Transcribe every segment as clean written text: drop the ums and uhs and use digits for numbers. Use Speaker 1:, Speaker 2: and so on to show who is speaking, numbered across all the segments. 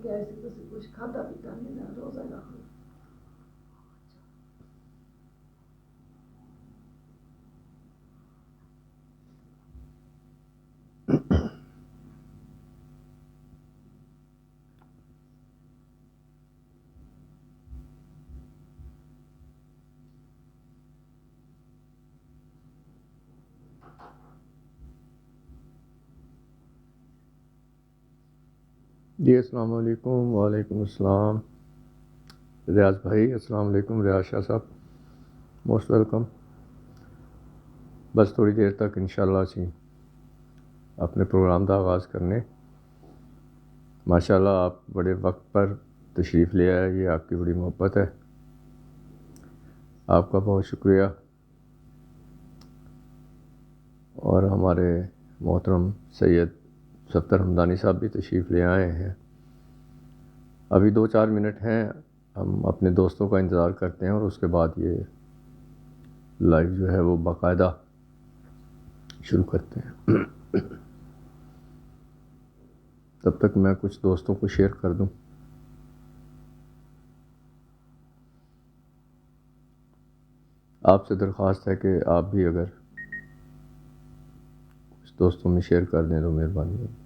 Speaker 1: کہ ایسے تو کچھ کھاتا پیتا نہیں نا، روزہ رکھو.
Speaker 2: جی السلام علیکم. وعلیکم السلام ریاض بھائی. السلام علیکم ریاض شاہ صاحب، موسٹ ویلکم. بس تھوڑی دیر تک انشاءاللہ سی اپنے پروگرام کا آغاز کرنے. ماشاءاللہ آپ بڑے وقت پر تشریف لے آئے، یہ آپ کی بڑی محبت ہے، آپ کا بہت شکریہ. اور ہمارے محترم سید صفدر حمدانی صاحب بھی تشریف لے آئے ہیں. ابھی 2-4 منٹ ہیں، ہم اپنے دوستوں کا انتظار کرتے ہیں اور اس کے بعد یہ لائیو جو ہے وہ باقاعدہ شروع کرتے ہیں. تب تک میں کچھ دوستوں کو شیئر کر دوں. آپ سے درخواست ہے کہ آپ بھی اگر کچھ دوستوں میں شیئر کر دیں تو مہربانی ہوگی.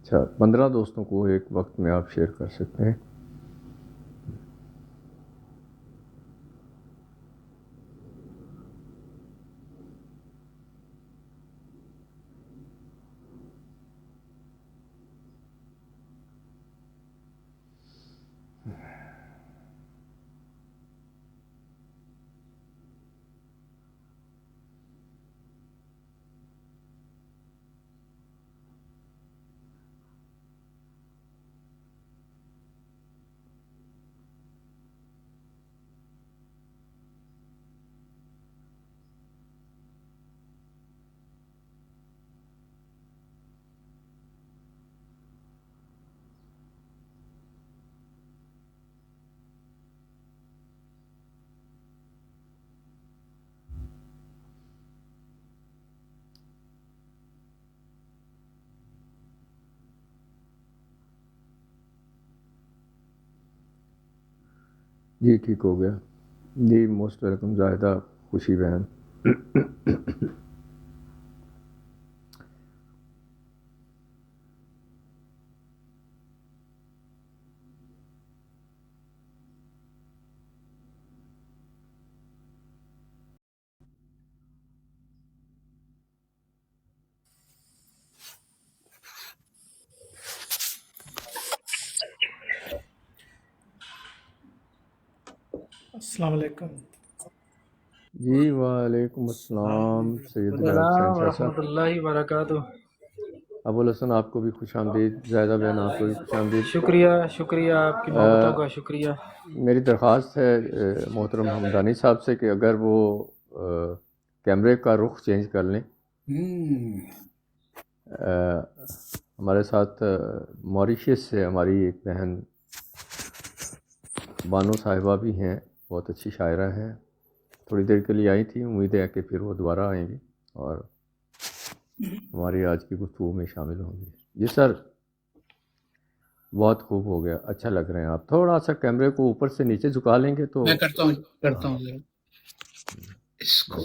Speaker 2: اچھا، 15 دوستوں کو ایک وقت میں آپ شیئر کر سکتے ہیں. جی ٹھیک ہو گیا. جی موسٹ ویلکم زاہدہ خوشی بہن.
Speaker 3: السلام علیکم.
Speaker 2: جی وعلیکم السلام سید ریاض حسین شاہ صاحب.
Speaker 3: ورحمۃ اللہ وبرکاتہ.
Speaker 2: ابوالحسن آپ کو بھی خوش آمدید. زاہدہ بہن آپ کو بھی خوش آمدید.
Speaker 3: شکریہ شکریہ، آپ کی محبتوں کا شکریہ.
Speaker 2: میری درخواست ہے محترم حمدانی صاحب سے کہ اگر وہ کیمرے کا رخ چینج کر لیں. ہمارے ساتھ موریشیس سے ہماری ایک بہن بانو صاحبہ بھی ہیں، بہت اچھی شاعرہ ہیں، تھوڑی دیر کے لیے آئی تھی. امید ہے کہ پھر وہ دوبارہ آئیں گی اور ہماری آج کی گفتگو میں شامل ہوں گی. جی سر، بہت خوب ہو گیا، اچھا لگ رہے ہیں آپ. تھوڑا سا کیمرے کو اوپر سے نیچے جھکا لیں گے تو
Speaker 4: میں کرتا ہوں اس کو.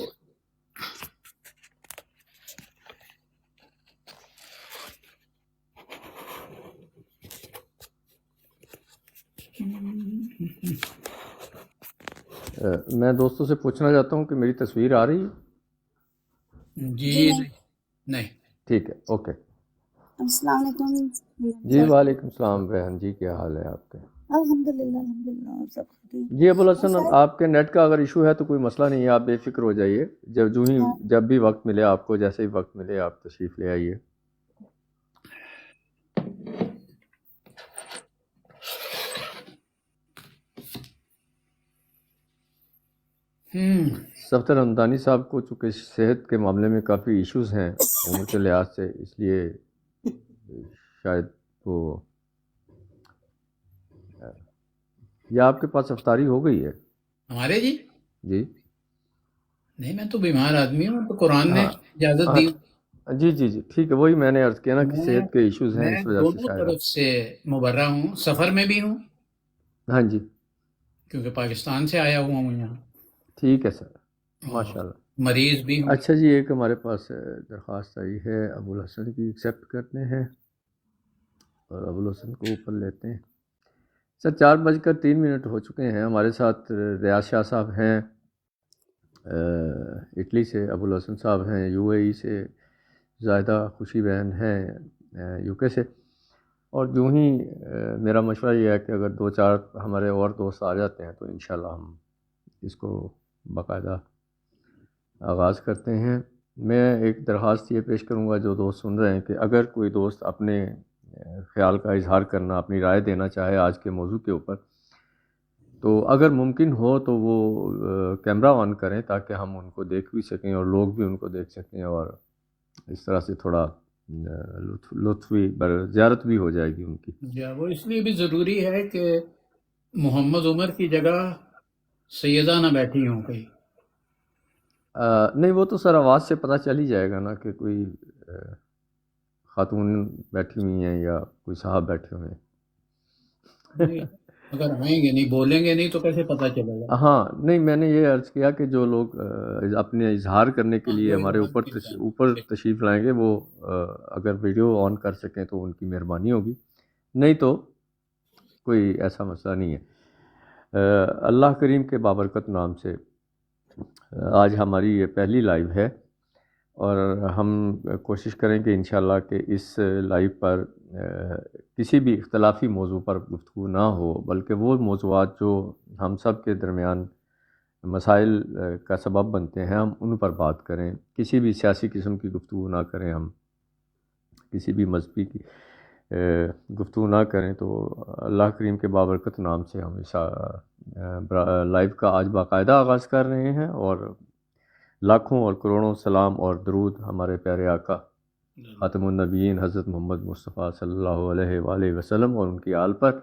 Speaker 2: میں دوستوں سے پوچھنا چاہتا ہوں کہ میری تصویر آ رہی ہے؟
Speaker 4: جی نہیں.
Speaker 2: ٹھیک ہے، اوکے.
Speaker 5: السلام علیکم.
Speaker 2: جی وعلیکم السلام بہن جی، کیا حال ہے آپ کے؟
Speaker 5: الحمدللہ سب ٹھیک.
Speaker 2: جی ابو الحسن،
Speaker 5: بس
Speaker 2: آپ کے نیٹ کا اگر ایشو ہے تو کوئی مسئلہ نہیں ہے، آپ بے فکر ہو جائیے. جب بھی وقت ملے آپ کو، جیسے ہی وقت ملے آپ تشریف لے آئیے. صفدر حمدانی صاحب کو چونکہ صحت کے معاملے میں کافی ایشوز ہیں عمر کے لحاظ سے، اس لیے شاید وہ یا آپ کے پاس افطاری ہو گئی ہے؟
Speaker 4: ہمارے جی
Speaker 2: جی
Speaker 4: نہیں، میں تو بیمار آدمی ہوں، تو قرآن نے
Speaker 2: ہاں
Speaker 4: اجازت دی.
Speaker 2: جی جی جی ٹھیک ہے، وہی میں نے عرض کیا نا کہ
Speaker 4: میں
Speaker 2: صحت کے ایشوز ہیں،
Speaker 4: میں
Speaker 2: اس وجہ سے
Speaker 4: دونوں
Speaker 2: شاید
Speaker 4: طرف سے مبرہ ہوں، سفر میں بھی ہوں
Speaker 2: ہاں جی
Speaker 4: کیونکہ پاکستان سے آیا ہوا ہوں یہاں،
Speaker 2: ٹھیک ہے سر،
Speaker 4: اور
Speaker 2: ماشاء اللہ.
Speaker 4: مریض بھی ہوں.
Speaker 2: اچھا جی، ایک ہمارے پاس درخواست آئی ہے، ابو الحسن کی ایکسیپٹ کرتے ہیں اور ابو الحسن کو اوپر لیتے ہیں. سر 4:03 ہو چکے ہیں. ہمارے ساتھ ریاض شاہ صاحب ہیں اٹلی سے، ابو الحسن صاحب ہیں یو اے ای سے، زاہدہ خوشی بہن ہیں یو کے سے. اور یوں ہی میرا مشورہ یہ ہے کہ اگر 2-4 ہمارے اور دوست آ جاتے ہیں تو انشاءاللہ ہم اس کو باقاعدہ آغاز کرتے ہیں. میں ایک درخواست یہ پیش کروں گا جو دوست سن رہے ہیں کہ اگر کوئی دوست اپنے خیال کا اظہار کرنا، اپنی رائے دینا چاہے آج کے موضوع کے اوپر، تو اگر ممکن ہو تو وہ کیمرہ آن کریں تاکہ ہم ان کو دیکھ بھی سکیں اور لوگ بھی ان کو دیکھ سکیں، اور اس طرح سے تھوڑا لطف بھی زیارت بھی ہو جائے گی ان کی.
Speaker 4: وہ اس لیے بھی ضروری ہے کہ محمد عمر کی جگہ سیدہ نہ بیٹھی ہوں کہیں.
Speaker 2: نہیں، وہ تو سر آواز سے پتہ چل ہی جائے گا نا کہ کوئی خاتون بیٹھی ہوئی ہیں یا کوئی صاحب بیٹھے ہوئے ہیں.
Speaker 4: اگر آئیں گے نہیں، بولیں گے نہیں تو کیسے پتہ چلے گا؟
Speaker 2: ہاں نہیں، میں نے یہ عرض کیا کہ جو لوگ اپنے اظہار کرنے کے لیے ہمارے اوپر تشریف لائیں گے وہ اگر ویڈیو آن کر سکیں تو ان کی مہربانی ہوگی، نہیں تو کوئی ایسا مسئلہ نہیں ہے. اللہ کریم کے بابرکت نام سے آج ہماری یہ پہلی لائیو ہے، اور ہم کوشش کریں کہ انشاءاللہ کہ اس لائیو پر کسی بھی اختلافی موضوع پر گفتگو نہ ہو، بلکہ وہ موضوعات جو ہم سب کے درمیان مسائل کا سبب بنتے ہیں ہم ان پر بات کریں. کسی بھی سیاسی قسم کی گفتگو نہ کریں، ہم کسی بھی مذہبی کی گفتگو نہ کریں. تو اللہ کریم کے بابرکت نام سے ہم اس لائیو کا آج باقاعدہ آغاز کر رہے ہیں، اور لاکھوں اور کروڑوں سلام اور درود ہمارے پیارے آقا خاتم النبیین حضرت محمد مصطفیٰ صلی اللہ علیہ وآلہ وسلم اور ان کی آل پر،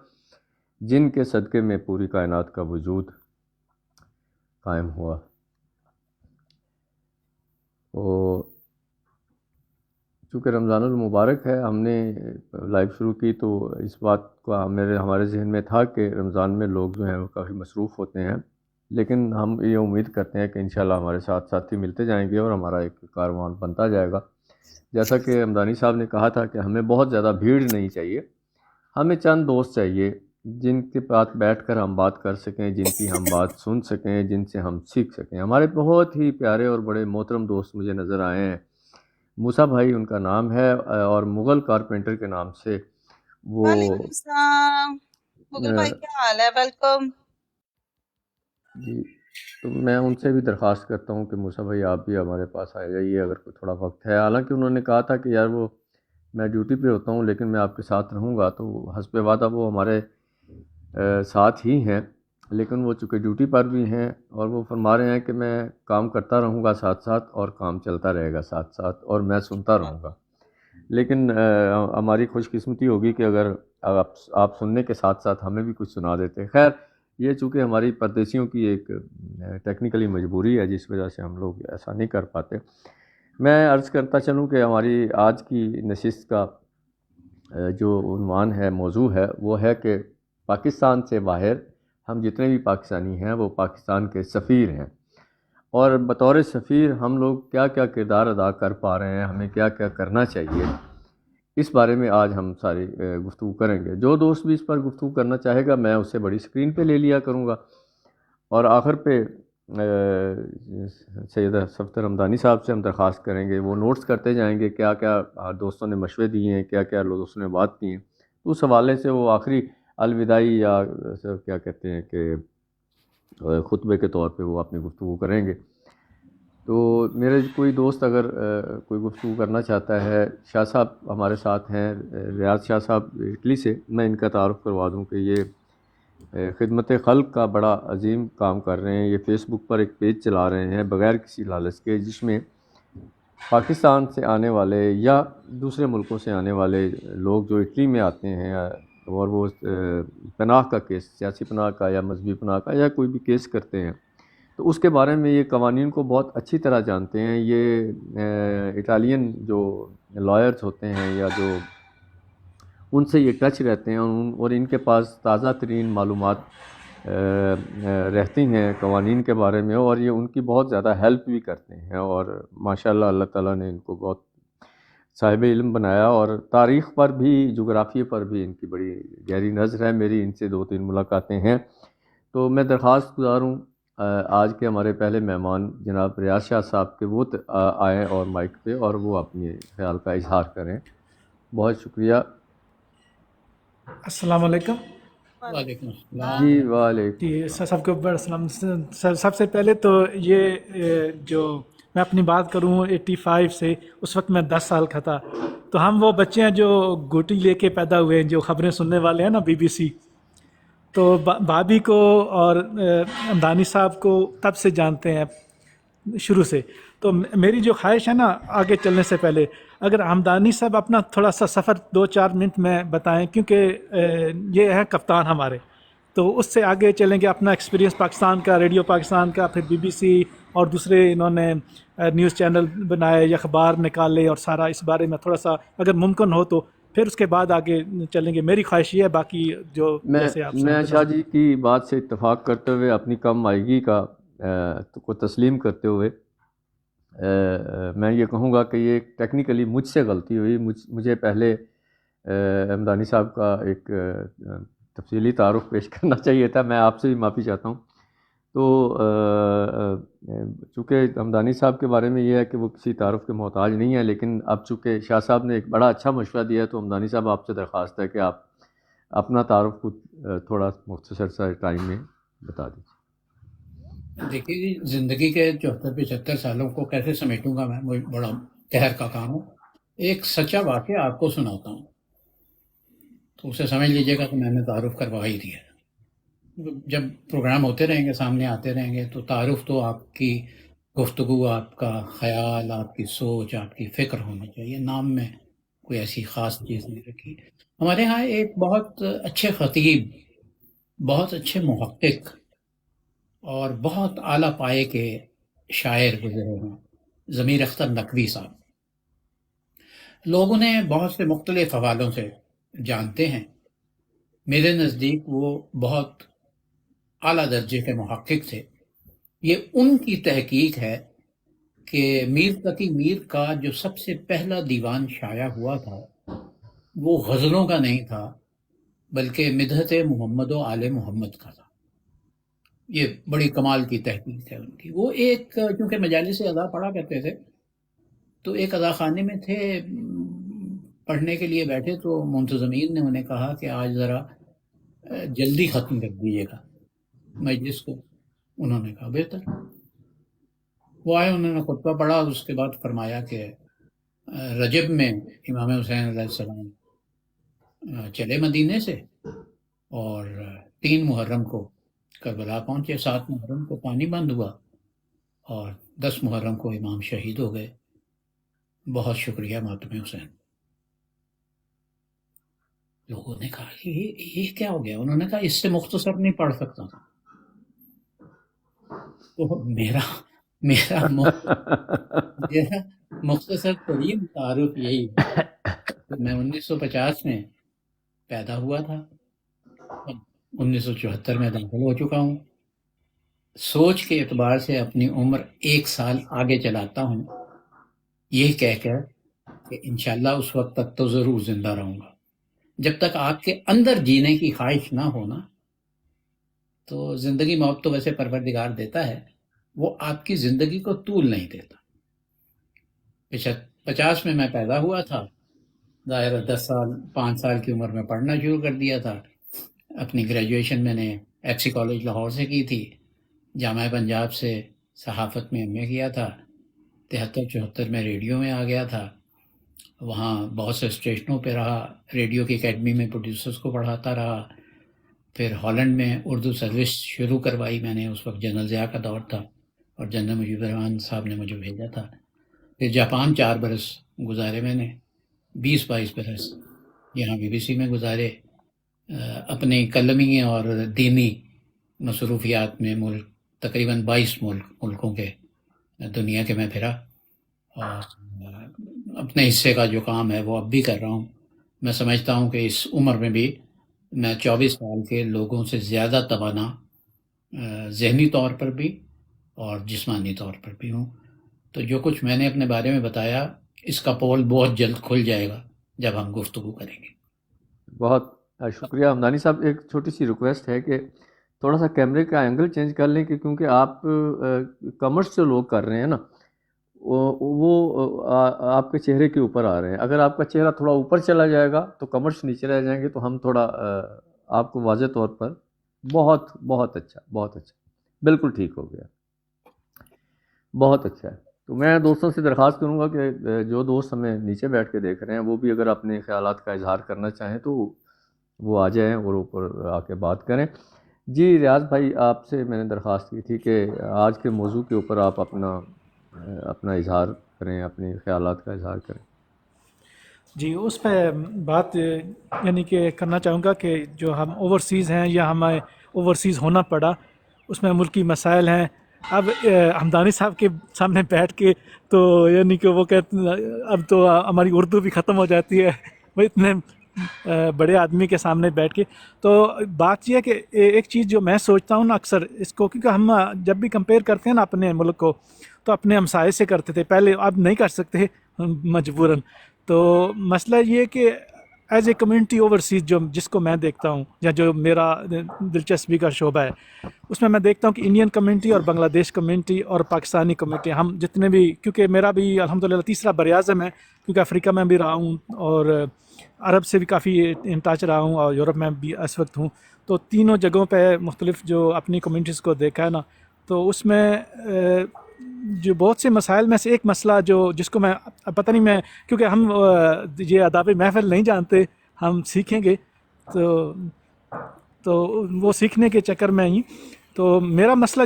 Speaker 2: جن کے صدقے میں پوری کائنات کا وجود قائم ہوا. تو چونکہ رمضان المبارک ہے، ہم نے لائیو شروع کی تو اس بات کو ہمارے ذہن میں تھا کہ رمضان میں لوگ جو ہیں وہ کافی مصروف ہوتے ہیں، لیکن ہم یہ امید کرتے ہیں کہ انشاءاللہ ہمارے ساتھ ساتھی ملتے جائیں گے اور ہمارا ایک کاروان بنتا جائے گا. جیسا کہ رمضانی صاحب نے کہا تھا کہ ہمیں بہت زیادہ بھیڑ نہیں چاہیے، ہمیں چند دوست چاہیے جن کے پاس بیٹھ کر ہم بات کر سکیں، جن کی ہم بات سن سکیں، جن سے ہم سیکھ سکیں. ہمارے بہت ہی پیارے اور بڑے محترم دوست مجھے نظر آئے ہیں. موسیٰ بھائی ان کا نام ہے، اور مغل کارپینٹر کے نام سے وہ
Speaker 5: وعلیکم السلام مغل بھائی، کیا حال ہے؟ ویلکم.
Speaker 2: جی، تو میں ان سے بھی درخواست کرتا ہوں کہ موسیٰ بھائی آپ بھی ہمارے پاس آ جائیے اگر کوئی تھوڑا وقت ہے. حالانکہ انہوں نے کہا تھا کہ یار وہ میں ڈیوٹی پہ ہوتا ہوں لیکن میں آپ کے ساتھ رہوں گا، تو حسب وعدہ وہ ہمارے ساتھ ہی ہیں، لیکن وہ چونکہ ڈیوٹی پر بھی ہیں اور وہ فرما رہے ہیں کہ میں کام کرتا رہوں گا ساتھ ساتھ، اور کام چلتا رہے گا ساتھ ساتھ، اور میں سنتا رہوں گا. لیکن ہماری خوش قسمتی ہوگی کہ اگر آپ سننے کے ساتھ ساتھ ہمیں بھی کچھ سنا دیتے. خیر، یہ چونکہ ہماری پردیسیوں کی ایک ٹیکنیکلی مجبوری ہے جس وجہ سے ہم لوگ ایسا نہیں کر پاتے. میں عرض کرتا چلوں کہ ہماری آج کی نشست کا جو عنوان ہے، موضوع ہے، وہ ہے کہ پاکستان سے باہر ہم جتنے بھی پاکستانی ہیں وہ پاکستان کے سفیر ہیں، اور بطور سفیر ہم لوگ کیا کیا کردار ادا کر پا رہے ہیں، ہمیں کیا کیا کرنا چاہیے. اس بارے میں آج ہم ساری گفتگو کریں گے. جو دوست بھی اس پر گفتگو کرنا چاہے گا میں اسے بڑی اسکرین پہ لے لیا کروں گا، اور آخر پہ سیدہ صفدر حمدانی صاحب سے ہم درخواست کریں گے وہ نوٹس کرتے جائیں گے کیا کیا دوستوں نے مشورے دیے ہیں، کیا کیا دوستوں نے بات کی ہیں. تو اس حوالے سے وہ آخری الوداعی یا کیا کہتے ہیں کہ خطبے کے طور پہ وہ اپنی گفتگو کریں گے. تو میرے کوئی دوست اگر کوئی گفتگو کرنا چاہتا ہے، شاہ صاحب ہمارے ساتھ ہیں، ریاض شاہ صاحب اٹلی سے. میں ان کا تعارف کروا دوں کہ یہ خدمت خلق کا بڑا عظیم کام کر رہے ہیں. یہ فیس بک پر ایک پیج چلا رہے ہیں بغیر کسی لالچ کے، جس میں پاکستان سے آنے والے یا دوسرے ملکوں سے آنے والے لوگ جو اٹلی میں آتے ہیں اور وہ پناہ کا کیس، سیاسی پناہ کا یا مذہبی پناہ کا یا کوئی بھی کیس کرتے ہیں، تو اس کے بارے میں یہ قوانین کو بہت اچھی طرح جانتے ہیں. یہ اٹالین جو لائرز ہوتے ہیں یا جو ان سے یہ ٹچ رہتے ہیں اور ان کے پاس تازہ ترین معلومات رہتی ہیں قوانین کے بارے میں، اور یہ ان کی بہت زیادہ ہیلپ بھی کرتے ہیں. اور ماشاءاللہ اللہ تعالیٰ نے ان کو بہت صاحب علم بنایا، اور تاریخ پر بھی، جغرافیے پر بھی ان کی بڑی گہری نظر ہے. میری ان سے 2-3 ملاقاتیں ہیں. تو میں درخواست گزار ہوں آج کے ہمارے پہلے مہمان جناب ریاض شاہ صاحب کے وہ آئیں اور مائک پہ اور وہ اپنے خیال کا اظہار کریں. بہت شکریہ.
Speaker 3: السلام علیکم.
Speaker 4: وعلیکم السلام.
Speaker 2: جی وعلیکم.
Speaker 3: جی سب کو بڑا سلام. سب سے پہلے تو یہ جو میں اپنی بات کروں 85 سے، اس وقت میں 10 سال کا تھا. تو ہم وہ بچے ہیں جو گوٹی لے کے پیدا ہوئے ہیں، جو خبریں سننے والے ہیں نا BBC. تو بابی کو اور ہمدانی صاحب کو تب سے جانتے ہیں، شروع سے. تو میری جو خواہش ہے نا آگے چلنے سے پہلے، اگر ہمدانی صاحب اپنا تھوڑا سا سفر 2-4 منٹ میں بتائیں، کیونکہ یہ ہے کپتان ہمارے، تو اس سے آگے چلیں گے. اپنا ایکسپیرینس پاکستان کا، ریڈیو پاکستان کا، پھر BBC اور دوسرے انہوں نے نیوز چینل بنائے یا اخبار نکالے، اور سارا اس بارے میں تھوڑا سا اگر ممکن ہو تو پھر اس کے بعد آگے چلیں گے. میری خواہش یہ ہے. باقی جو جیسے آپ
Speaker 2: میں شاہ جی کی بات سے اتفاق کرتے ہوئے اپنی کم مائیگی کو تسلیم کرتے ہوئے میں یہ کہوں گا کہ یہ ٹیکنیکلی مجھ سے غلطی ہوئی. مجھے پہلے ہمدانی صاحب کا ایک تفصیلی تعارف پیش کرنا چاہیے تھا. میں آپ سے بھی معافی چاہتا ہوں. تو چونکہ ہمدانی صاحب کے بارے میں یہ ہے کہ وہ کسی تعارف کے محتاج نہیں ہے، لیکن اب چونکہ شاہ صاحب نے ایک بڑا اچھا مشورہ دیا ہے، تو ہمدانی صاحب آپ سے درخواست ہے کہ آپ اپنا تعارف کو تھوڑا مختصر سا ٹائم میں بتا دیجیے.
Speaker 4: دیکھیے جی، زندگی کے 74-75 سالوں کو کیسے سمیٹوں گا میں، مجھے بڑا قہر کا کام ہے. ایک سچا واقعہ آپ کو سناتا ہوں، تو اسے سمجھ لیجئے گا کہ میں نے تعارف کروا ہی دیا. جب پروگرام ہوتے رہیں گے، سامنے آتے رہیں گے، تو تعارف تو آپ کی گفتگو، آپ کا خیال، آپ کی سوچ، آپ کی فکر ہونی چاہیے. نام میں کوئی ایسی خاص چیز نہیں رکھی. ہمارے ہاں ایک بہت اچھے خطیب، بہت اچھے محقق اور بہت اعلیٰ پائے کے شاعر گزرے ہیں، ضمیر اختر نقوی صاحب. لوگ انہیں بہت سے مختلف حوالوں سے جانتے ہیں. میرے نزدیک وہ بہت اعلیٰ درجے کے محقق تھے. یہ ان کی تحقیق ہے کہ میر تقی میر کا جو سب سے پہلا دیوان شائع ہوا تھا وہ غزلوں کا نہیں تھا، بلکہ مدحت محمد و آل محمد کا تھا. یہ بڑی کمال کی تحقیق ہے ان کی. وہ ایک کیونکہ مجالس ادا پڑھا کرتے تھے، تو ایک ادا خانے میں تھے، پڑھنے کے لیے بیٹھے، تو منتظمین نے انہیں کہا کہ آج ذرا جلدی ختم کر دیجیے گا مجلس کو. انہوں نے کہا بہتر. وہ آئے، انہوں نے خطبہ پڑھا، اس کے بعد فرمایا کہ رجب میں امام حسین علیہ السلام چلے مدینے سے، اور 3 محرم کو کربلا پہنچے، 7 محرم کو پانی بند ہوا، اور 10 محرم کو امام شہید ہو گئے. بہت شکریہ ماتم حسین. لوگوں نے کہا یہ کیا ہو گیا؟ انہوں نے کہا اس سے مختصر نہیں پڑھ سکتا تھا. تو میرا مختصر ترین تعارف یہی ہے کہ میں 1950 میں پیدا ہوا تھا، 1974 میں داخل ہو چکا ہوں. سوچ کے اعتبار سے اپنی عمر 1 سال آگے چلاتا ہوں، یہ کہہ کر کہ انشاءاللہ اس وقت تک تو ضرور زندہ رہوں گا. جب تک آپ کے اندر جینے کی خواہش نہ ہونا، تو زندگی موت تو ویسے پروردگار دیتا ہے، وہ آپ کی زندگی کو طول نہیں دیتا. 50 میں میں پیدا ہوا تھا، ظاہر 10 سال 5 سال کی عمر میں پڑھنا شروع کر دیا تھا. اپنی گریجویشن میں نے ایف سی کالج لاہور سے کی تھی، جامعہ پنجاب سے صحافت میں ایم اے کیا تھا، 73-74 میں ریڈیو میں آ گیا تھا، وہاں بہت سے اسٹیشنوں پہ رہا، ریڈیو کی اکیڈمی میں پروڈیوسرز کو پڑھاتا رہا، پھر ہالینڈ میں اردو سروس شروع کروائی میں نے، اس وقت جنرل ضیاء کا دور تھا اور جنرل مجیب الرحمان صاحب نے مجھے بھیجا تھا، پھر جاپان 4 برس گزارے میں نے، 20-22 برس یہاں بی بی سی میں گزارے، اپنی قلمی اور دینی مصروفیات میں ملک تقریباً 22 ملکوں کے دنیا کے میں پھرا، اور اپنے حصے کا جو کام ہے وہ اب بھی کر رہا ہوں۔ میں سمجھتا ہوں کہ اس عمر میں بھی میں 24 سال کے لوگوں سے زیادہ توانا ذہنی طور پر بھی اور جسمانی طور پر بھی ہوں، تو جو کچھ میں نے اپنے بارے میں بتایا اس کا پول بہت جلد کھل جائے گا جب ہم گفتگو کریں گے۔
Speaker 2: بہت شکریہ حمدانی صاحب۔ ایک چھوٹی سی ریکویسٹ ہے کہ تھوڑا سا کیمرے کا اینگل چینج کر لیں، کہ کیونکہ آپ کمرس جو لوگ کر رہے ہیں نا وہ آپ کے چہرے کے اوپر آ رہے ہیں، اگر آپ کا چہرہ تھوڑا اوپر چلا جائے گا تو کمرس نیچے رہ جائیں گے، تو ہم تھوڑا آپ کو واضح طور پر بہت اچھا بالکل ٹھیک ہو گیا، بہت اچھا ہے۔ تو میں دوستوں سے درخواست کروں گا کہ جو دوست ہمیں نیچے بیٹھ کے دیکھ رہے ہیں وہ بھی اگر اپنے خیالات کا اظہار کرنا چاہیں تو وہ آ جائیں اور اوپر آ کے بات کریں۔ جی ریاض بھائی، آپ سے میں نے درخواست کی تھی کہ آج کے موضوع کے اوپر آپ اپنا اظہار کریں، اپنے خیالات کا اظہار کریں۔
Speaker 3: جی، اس پہ بات یعنی کہ کرنا چاہوں گا کہ جو ہم اوورسیز ہیں یا ہمیں اوورسیز ہونا پڑا، اس میں ملکی مسائل ہیں۔ اب حمدانی صاحب کے سامنے بیٹھ کے تو یعنی کہ وہ کہتے اب تو ہماری اردو بھی ختم ہو جاتی ہے، وہ اتنے بڑے آدمی کے سامنے بیٹھ کے۔ تو بات یہ ہے کہ ایک چیز جو میں سوچتا ہوں نا اکثر اس کو، کیونکہ ہم جب بھی کمپیئر کرتے ہیں نا اپنے ملک کو تو اپنے ہمسائے سے کرتے تھے پہلے، اب نہیں کر سکتے مجبوراً۔ تو مسئلہ یہ ہے کہ ایز اے کمیونٹی اوورسیز جس کو میں دیکھتا ہوں یا جو میرا دلچسپی کا شعبہ ہے، اس میں دیکھتا ہوں کہ انڈین کمیونٹی اور بنگلہ دیش کمیونٹی اور پاکستانی کمیونٹی، ہم جتنے بھی، کیونکہ میرا بھی الحمدللہ تیسرا براعظم ہے، کیونکہ افریقہ میں بھی رہا ہوں اور عرب سے بھی کافی ان ٹچ رہا ہوں اور یورپ میں بھی اس وقت ہوں، تو تینوں جگہوں پہ مختلف جو اپنی کمیونٹیز کو دیکھا ہے نا، تو اس میں جو بہت سے مسائل میں سے ایک مسئلہ جس کو میں پتہ نہیں، میں کیونکہ ہم یہ آداب محفل نہیں جانتے، ہم سیکھیں گے تو وہ سیکھنے کے چکر میں ہی تو میرا مسئلہ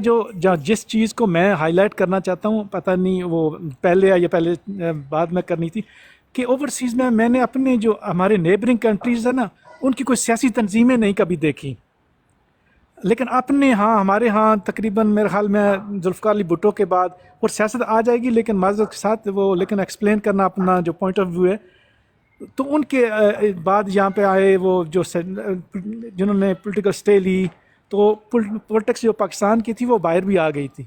Speaker 3: جس چیز کو میں ہائی لائٹ کرنا چاہتا ہوں، پتہ نہیں وہ پہلے بعد میں کرنی تھی، کہ اوورسیز میں نے اپنے جو ہمارے نیبرنگ کنٹریز ہیں نا، ان کی کوئی سیاسی تنظیمیں نہیں کبھی دیکھی، لیکن اپنے ہمارے تقریباً میرے خیال میں ذوالفقار علی بھٹو کے بعد اور سیاست آ جائے گی، لیکن معذرت کے ساتھ لیکن ایکسپلین کرنا اپنا جو پوائنٹ آف ویو ہے، تو ان کے بعد یہاں پہ آئے وہ جنہوں نے پولیٹیکل سٹے لی، تو پولیٹکس جو پاکستان کی تھی وہ باہر بھی آ گئی تھی،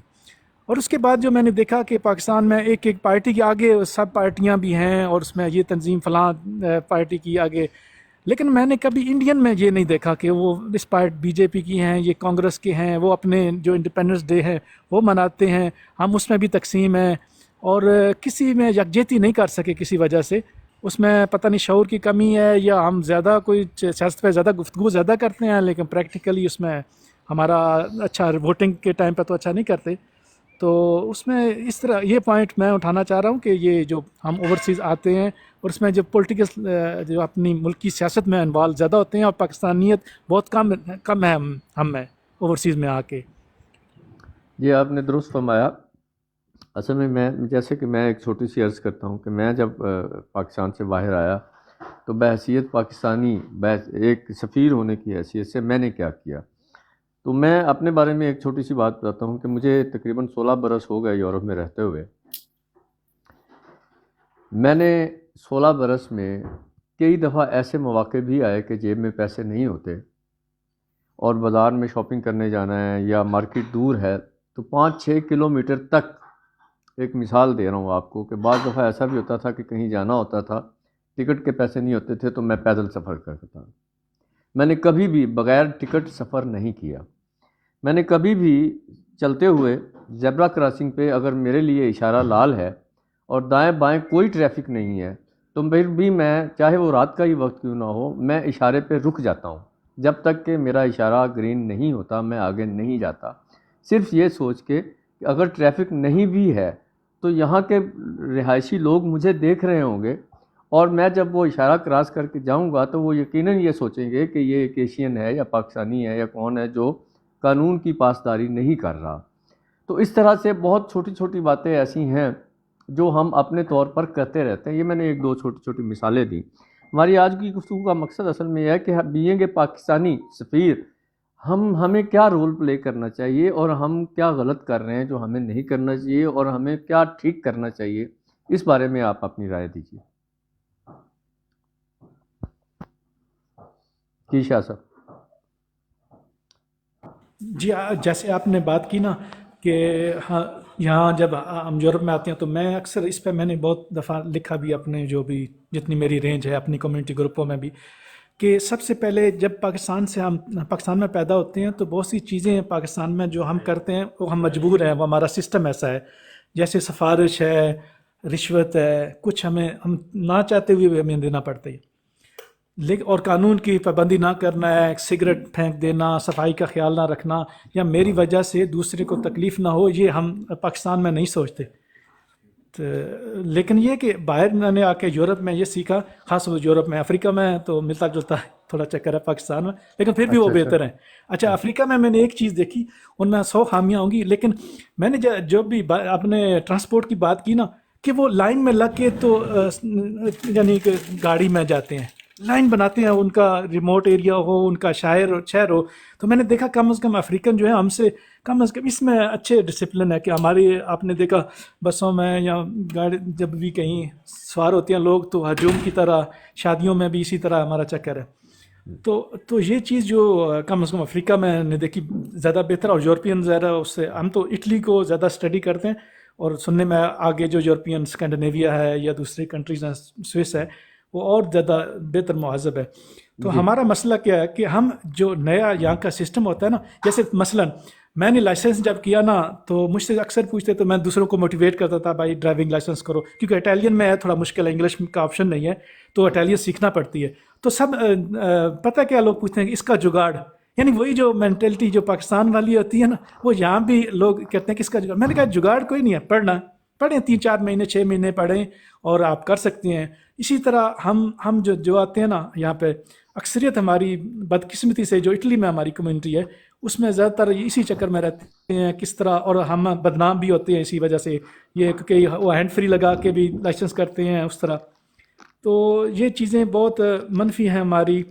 Speaker 3: اور اس کے بعد جو میں نے دیکھا کہ پاکستان میں ایک پارٹی کے آگے سب پارٹیاں بھی ہیں، اور اس میں یہ تنظیم فلاں پارٹی کی آگے، لیکن میں نے کبھی انڈین میں یہ نہیں دیکھا کہ وہ اس بی جے پی کی ہیں، یہ کانگریس کے ہیں، وہ اپنے جو انڈیپینڈنس ڈے ہے وہ مناتے ہیں، ہم اس میں بھی تقسیم ہیں، اور کسی میں یکجہتی نہیں کر سکے کسی وجہ سے، اس میں پتہ نہیں شعور کی کمی ہے یا ہم زیادہ کوئی سیاست پہ زیادہ گفتگو زیادہ کرتے ہیں، لیکن پریکٹیکلی اس میں ہمارا اچھا ووٹنگ کے ٹائم پہ تو اچھا نہیں کرتے۔ تو اس میں اس طرح یہ پوائنٹ میں اٹھانا چاہ رہا ہوں کہ یہ جو ہم اوورسیز آتے ہیں اور اس میں جو پولیٹیکل جو اپنی ملک کی سیاست میں انوالو زیادہ ہوتے ہیں، اور پاکستانیت بہت کم ہے ہم میں اوورسیز میں آ کے۔
Speaker 2: یہ آپ نے درست فرمایا۔ اصل میں جیسے کہ میں ایک چھوٹی سی عرض کرتا ہوں کہ میں جب پاکستان سے باہر آیا تو بحیثیت پاکستانی، ایک سفیر ہونے کی حیثیت سے میں نے کیا کیا، تو میں اپنے بارے میں ایک چھوٹی سی بات بتاتا ہوں کہ مجھے تقریباً 16 برس ہو گئے یورپ میں رہتے ہوئے۔ میں نے 16 برس میں کئی دفعہ ایسے مواقع بھی آئے کہ جیب میں پیسے نہیں ہوتے اور بازار میں شاپنگ کرنے جانا ہے یا مارکیٹ دور ہے، تو 5-6 کلومیٹر تک، ایک مثال دے رہا ہوں آپ کو، کہ بعض دفعہ ایسا بھی ہوتا تھا کہ کہیں جانا ہوتا تھا، ٹکٹ کے پیسے نہیں ہوتے تھے تو میں پیدل سفر کرتا تھا۔ میں نے کبھی بھی بغیر ٹکٹ سفر نہیں کیا۔ میں نے کبھی بھی چلتے ہوئے زیبرا کراسنگ پہ اگر میرے لیے اشارہ لال ہے اور دائیں بائیں کوئی ٹریفک نہیں ہے تو پھر بھی میں، چاہے وہ رات کا ہی وقت کیوں نہ ہو، میں اشارے پہ رک جاتا ہوں جب تک کہ میرا اشارہ گرین نہیں ہوتا میں آگے نہیں جاتا، صرف یہ سوچ کے کہ اگر ٹریفک نہیں بھی ہے تو یہاں کے رہائشی لوگ مجھے دیکھ رہے ہوں گے، اور میں جب وہ اشارہ کراس کر کے جاؤں گا تو وہ یقیناً یہ سوچیں گے کہ یہ ایک ایشین ہے یا پاکستانی ہے یا کون ہے جو قانون کی پاسداری نہیں کر رہا۔ تو اس طرح سے بہت چھوٹی چھوٹی باتیں ایسی ہیں جو ہم اپنے طور پر کرتے رہتے ہیں۔ یہ میں نے ایک دو چھوٹی چھوٹی مثالیں دیں۔ ہماری آج کی گفتگو کا مقصد اصل میں یہ ہے کہ بینگ اے پاکستانی سفیر ہمیں کیا رول پلے کرنا چاہیے، اور ہم کیا غلط کر رہے ہیں جو ہمیں نہیں کرنا چاہیے، اور ہمیں کیا ٹھیک کرنا چاہیے، اس بارے میں آپ اپنی رائے دیجیے۔ جی شاہ صاحب۔
Speaker 3: جی جیسے آپ نے بات کی نا کہ ہاں یہاں جب ہم یورپ میں آتے ہیں تو میں اکثر اس پہ میں نے بہت دفعہ لکھا بھی اپنے جو بھی جتنی میری رینج ہے اپنی کمیونٹی گروپوں میں بھی، کہ سب سے پہلے جب پاکستان میں پیدا ہوتے ہیں تو بہت سی چیزیں پاکستان میں جو ہم کرتے ہیں وہ ہم مجبور ہیں، وہ ہمارا سسٹم ایسا ہے، جیسے سفارش ہے، رشوت ہے، کچھ ہم نہ چاہتے ہوئے بھی ہمیں دینا پڑتا ہے، لیکن اور قانون کی پابندی نہ کرنا ہے، سگریٹ پھینک دینا، صفائی کا خیال نہ رکھنا، یا میری وجہ سے دوسرے کو تکلیف نہ ہو، یہ ہم پاکستان میں نہیں سوچتے۔ تو لیکن یہ کہ باہر میں نے آ کے یورپ میں یہ سیکھا، خاص طور یورپ میں، افریقہ میں تو ملتا جلتا تھوڑا چکر ہے پاکستان میں، لیکن پھر بھی وہ بہتر ہیں۔ اچھا افریقہ میں نے ایک چیز دیکھی، ان میں 100 خامیاں ہوں گی، لیکن میں نے جو بھی اپنے ٹرانسپورٹ کی بات کی نا کہ وہ لائن میں لگ کے تو یعنی کہ گاڑی میں جاتے ہیں، لائن بناتے ہیں، ان کا ریموٹ ایریا ہو، ان کا شہر ہو، تو میں نے دیکھا کم از کم افریقن جو ہے ہم سے کم از کم اس میں اچھے ڈسپلن ہے، کہ ہماری آپ نے دیکھا بسوں میں یا گاڑی جب بھی کہیں سوار ہوتے ہیں لوگ تو ہجوم کی طرح، شادیوں میں بھی اسی طرح ہمارا چکر ہے۔ تو یہ چیز جو کم از کم افریقہ میں نے دیکھی زیادہ بہتر، اور یورپین زیادہ اس سے ہم تو اٹلی کو زیادہ اسٹڈی کرتے ہیں، اور سننے میں آگے جو یورپین اسکینڈینیویا ہے یا دوسری کنٹریز ہیں، سوئس ہے، وہ اور زیادہ بہتر مہذب ہے۔ تو ہمارا مسئلہ کیا ہے کہ ہم جو نیا یہاں کا سسٹم ہوتا ہے نا، جیسے مثلا میں نے لائسنس جب کیا نا تو مجھ سے اکثر پوچھتے تو میں دوسروں کو موٹیویٹ کرتا تھا بھائی ڈرائیونگ لائسنس کرو، کیونکہ اٹیلین میں ہے تھوڑا مشکل ہے، انگلش کا آپشن نہیں ہے تو اٹیلین سیکھنا پڑتی ہے۔ تو سب پتہ کیا لوگ پوچھتے ہیں کہ اس کا جگاڑ، یعنی وہی جو مینٹلٹی جو پاکستان والی ہوتی ہے نا، وہ یہاں بھی لوگ کہتے ہیں کہ اس کا جگاڑ۔ میں نے کہا جگاڑ کوئی نہیں ہے، پڑھیں 3-4 مہینے 6 مہینے پڑھیں اور آپ کر سکتے ہیں۔ اسی طرح ہم جو آتے ہیں نا یہاں پہ، اکثریت ہماری بدقسمتی سے جو اٹلی میں ہماری کمیونٹی ہے اس میں زیادہ تر اسی چکر میں رہتے ہیں کس طرح، اور ہم بدنام بھی ہوتے ہیں اسی وجہ سے، یہ کہ وہ ہینڈ فری لگا کے بھی لائسنس کرتے ہیں اس طرح۔ تو یہ چیزیں بہت منفی ہیں ہماری،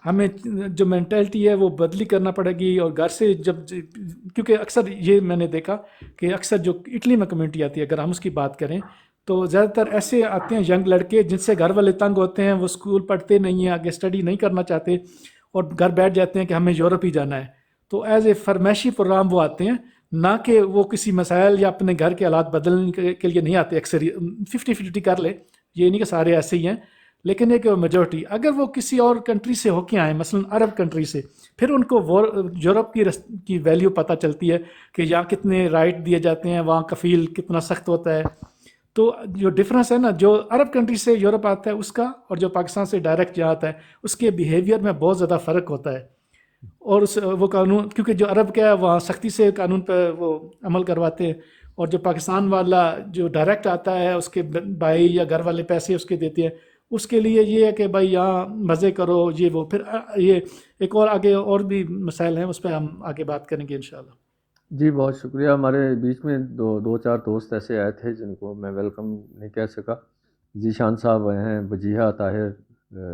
Speaker 3: ہمیں جو مینٹلٹی ہے وہ بدلی کرنا پڑے گی، اور گھر سے جب، کیونکہ اکثر یہ میں نے دیکھا کہ اکثر جو اٹلی میں کمیونٹی آتی ہے اگر ہم اس کی بات کریں تو زیادہ تر ایسے آتے ہیں ینگ لڑکے جن سے گھر والے تنگ ہوتے ہیں، وہ اسکول پڑھتے نہیں ہیں، آگے اسٹڈی نہیں کرنا چاہتے، اور گھر بیٹھ جاتے ہیں کہ ہمیں یورپ ہی جانا ہے۔ تو ایز اے فرمائشی پروگرام وہ آتے ہیں، نہ کہ وہ کسی مسائل یا اپنے گھر کے حالات بدلنے کے لیے نہیں آتے۔ اکثر 50-50 کر لے، یہ نہیں کہ سارے ایسے ہی ہیں، لیکن ایک میجورٹی اگر وہ کسی اور کنٹری سے ہو کے آئیں، مثلا عرب کنٹری سے، پھر ان کو یورپ کی ویلیو پتہ چلتی ہے کہ یہاں کتنے رائٹ دیے جاتے ہیں، وہاں کفیل کتنا سخت ہوتا ہے۔ تو جو ڈفرینس ہے نا، جو عرب کنٹری سے یورپ آتا ہے اس کا، اور جو پاکستان سے ڈائریکٹ جہاں آتا ہے اس کے بیہیویئر میں بہت زیادہ فرق ہوتا ہے، اور وہ قانون، کیونکہ جو عرب کیا ہے وہاں سختی سے قانون پہ وہ عمل کرواتے ہیں، اور جو پاکستان والا جو ڈائریکٹ آتا ہے اس کے بھائی یا گھر والے پیسے اس کے دیتے ہیں، اس کے لیے یہ ہے کہ بھائی یہاں مزے کرو، یہ وہ۔ پھر یہ ایک اور آگے اور بھی مسائل ہیں، اس پہ ہم آگے بات کریں گے انشاءاللہ۔
Speaker 2: جی بہت شکریہ۔ ہمارے بیچ میں دو چار دوست ایسے آئے تھے جن کو میں ویلکم نہیں کہہ سکا۔ ذیشان صاحب ہیں، وجیہہ طاہر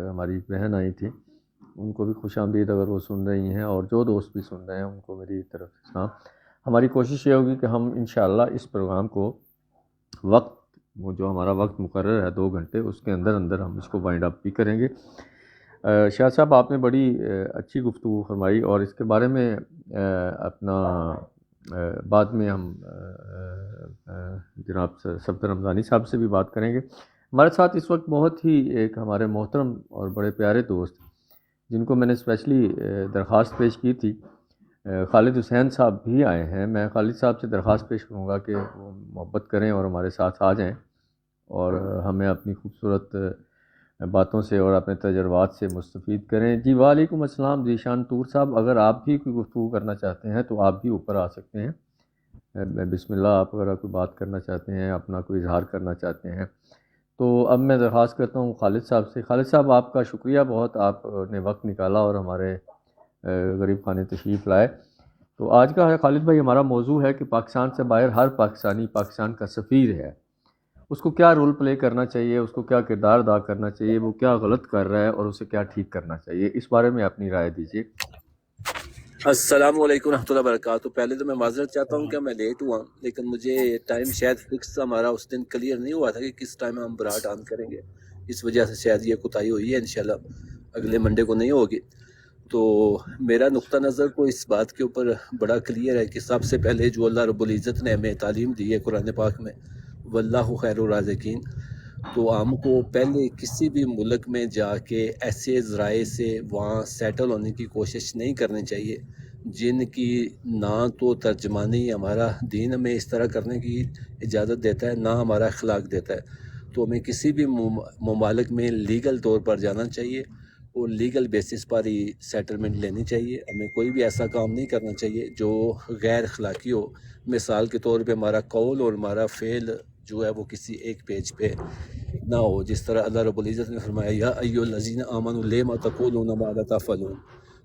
Speaker 2: ہماری بہن آئی تھی، ان کو بھی خوش آمدید اگر وہ سن رہی ہیں، اور جو دوست بھی سن رہے ہیں ان کو میری طرف سے سلام۔ ہماری کوشش یہ ہوگی کہ ہم انشاءاللہ اس پروگرام کو وہ جو ہمارا وقت مقرر ہے 2 گھنٹے، اس کے اندر ہم اس کو وائنڈ اپ بھی کریں گے۔ شاہ صاحب آپ نے بڑی اچھی گفتگو فرمائی، اور اس کے بارے میں اپنا بعد میں ہم جناب صفدر رمضانی صاحب سے بھی بات کریں گے۔ ہمارے ساتھ اس وقت بہت ہی ایک ہمارے محترم اور بڑے پیارے دوست جن کو میں نے اسپیشلی درخواست پیش کی تھی، خالد حسین صاحب بھی آئے ہیں۔ میں خالد صاحب سے درخواست پیش کروں گا کہ وہ محبت کریں اور ہمارے ساتھ آ جائیں، اور ہمیں اپنی خوبصورت باتوں سے اور اپنے تجربات سے مستفید کریں۔ جی وعلیکم السلام ذیشان طور صاحب، اگر آپ بھی کوئی گفتگو کرنا چاہتے ہیں تو آپ بھی اوپر آ سکتے ہیں۔ بسم اللہ، آپ اگر کوئی بات کرنا چاہتے ہیں، اپنا کوئی اظہار کرنا چاہتے ہیں تو اب میں درخواست کرتا ہوں خالد صاحب سے۔ خالد صاحب آپ کا شکریہ بہت، آپ نے وقت نکالا اور ہمارے غریب خانے تشریف لائے۔ تو آج کا خالد بھائی ہمارا موضوع ہے کہ پاکستان سے باہر ہر پاکستانی پاکستان کا سفیر ہے، اس کو کیا رول پلے کرنا چاہیے، اس کو کیا کردار ادا کرنا چاہیے، وہ کیا غلط کر رہا ہے اور اسے کیا ٹھیک کرنا چاہیے، اس بارے میں اپنی رائے دیجیے۔
Speaker 6: السلام علیکم ورحمۃ اللہ وبرکاتہ۔ پہلے تو میں معذرت چاہتا ہوں کہ میں لیٹ ہوا، لیکن مجھے ٹائم شاید فکس ہمارا اس دن کلیئر نہیں ہوا تھا کہ کس ٹائم ہم براٹ آن کریں گے، اس وجہ سے شاید یہ کوتاہی ہوئی ہے، انشاءاللہ اگلے منڈے کو نہیں ہوگی۔ تو میرا نقطہ نظر تو اس بات کے اوپر بڑا کلیئر ہے کہ سب سے پہلے جو اللہ رب العزت نے ہمیں تعلیم دی ہے قرآن پاک میں، واللہ خیر الرازقین، تو ہم کو پہلے کسی بھی ملک میں جا کے ایسے ذرائع سے وہاں سیٹل ہونے کی کوشش نہیں کرنی چاہیے جن کی نہ تو ترجمانی ہمارا دین ہمیں اس طرح کرنے کی اجازت دیتا ہے، نہ ہمارا اخلاق دیتا ہے۔ تو ہمیں کسی بھی ممالک میں لیگل طور پر جانا چاہیے اور لیگل بیسس پر ہی سیٹلمنٹ لینی چاہیے۔ ہمیں کوئی بھی ایسا کام نہیں کرنا چاہیے جو غیر اخلاقی ہو۔ مثال کے طور پہ ہمارا قول اور ہمارا فعل جو ہے وہ کسی ایک پیج پہ نہ ہو، جس طرح اللہ رب العزت نے فرمایا یا ایھا الذین آمنوا لما تقولون ما لا تفعلون،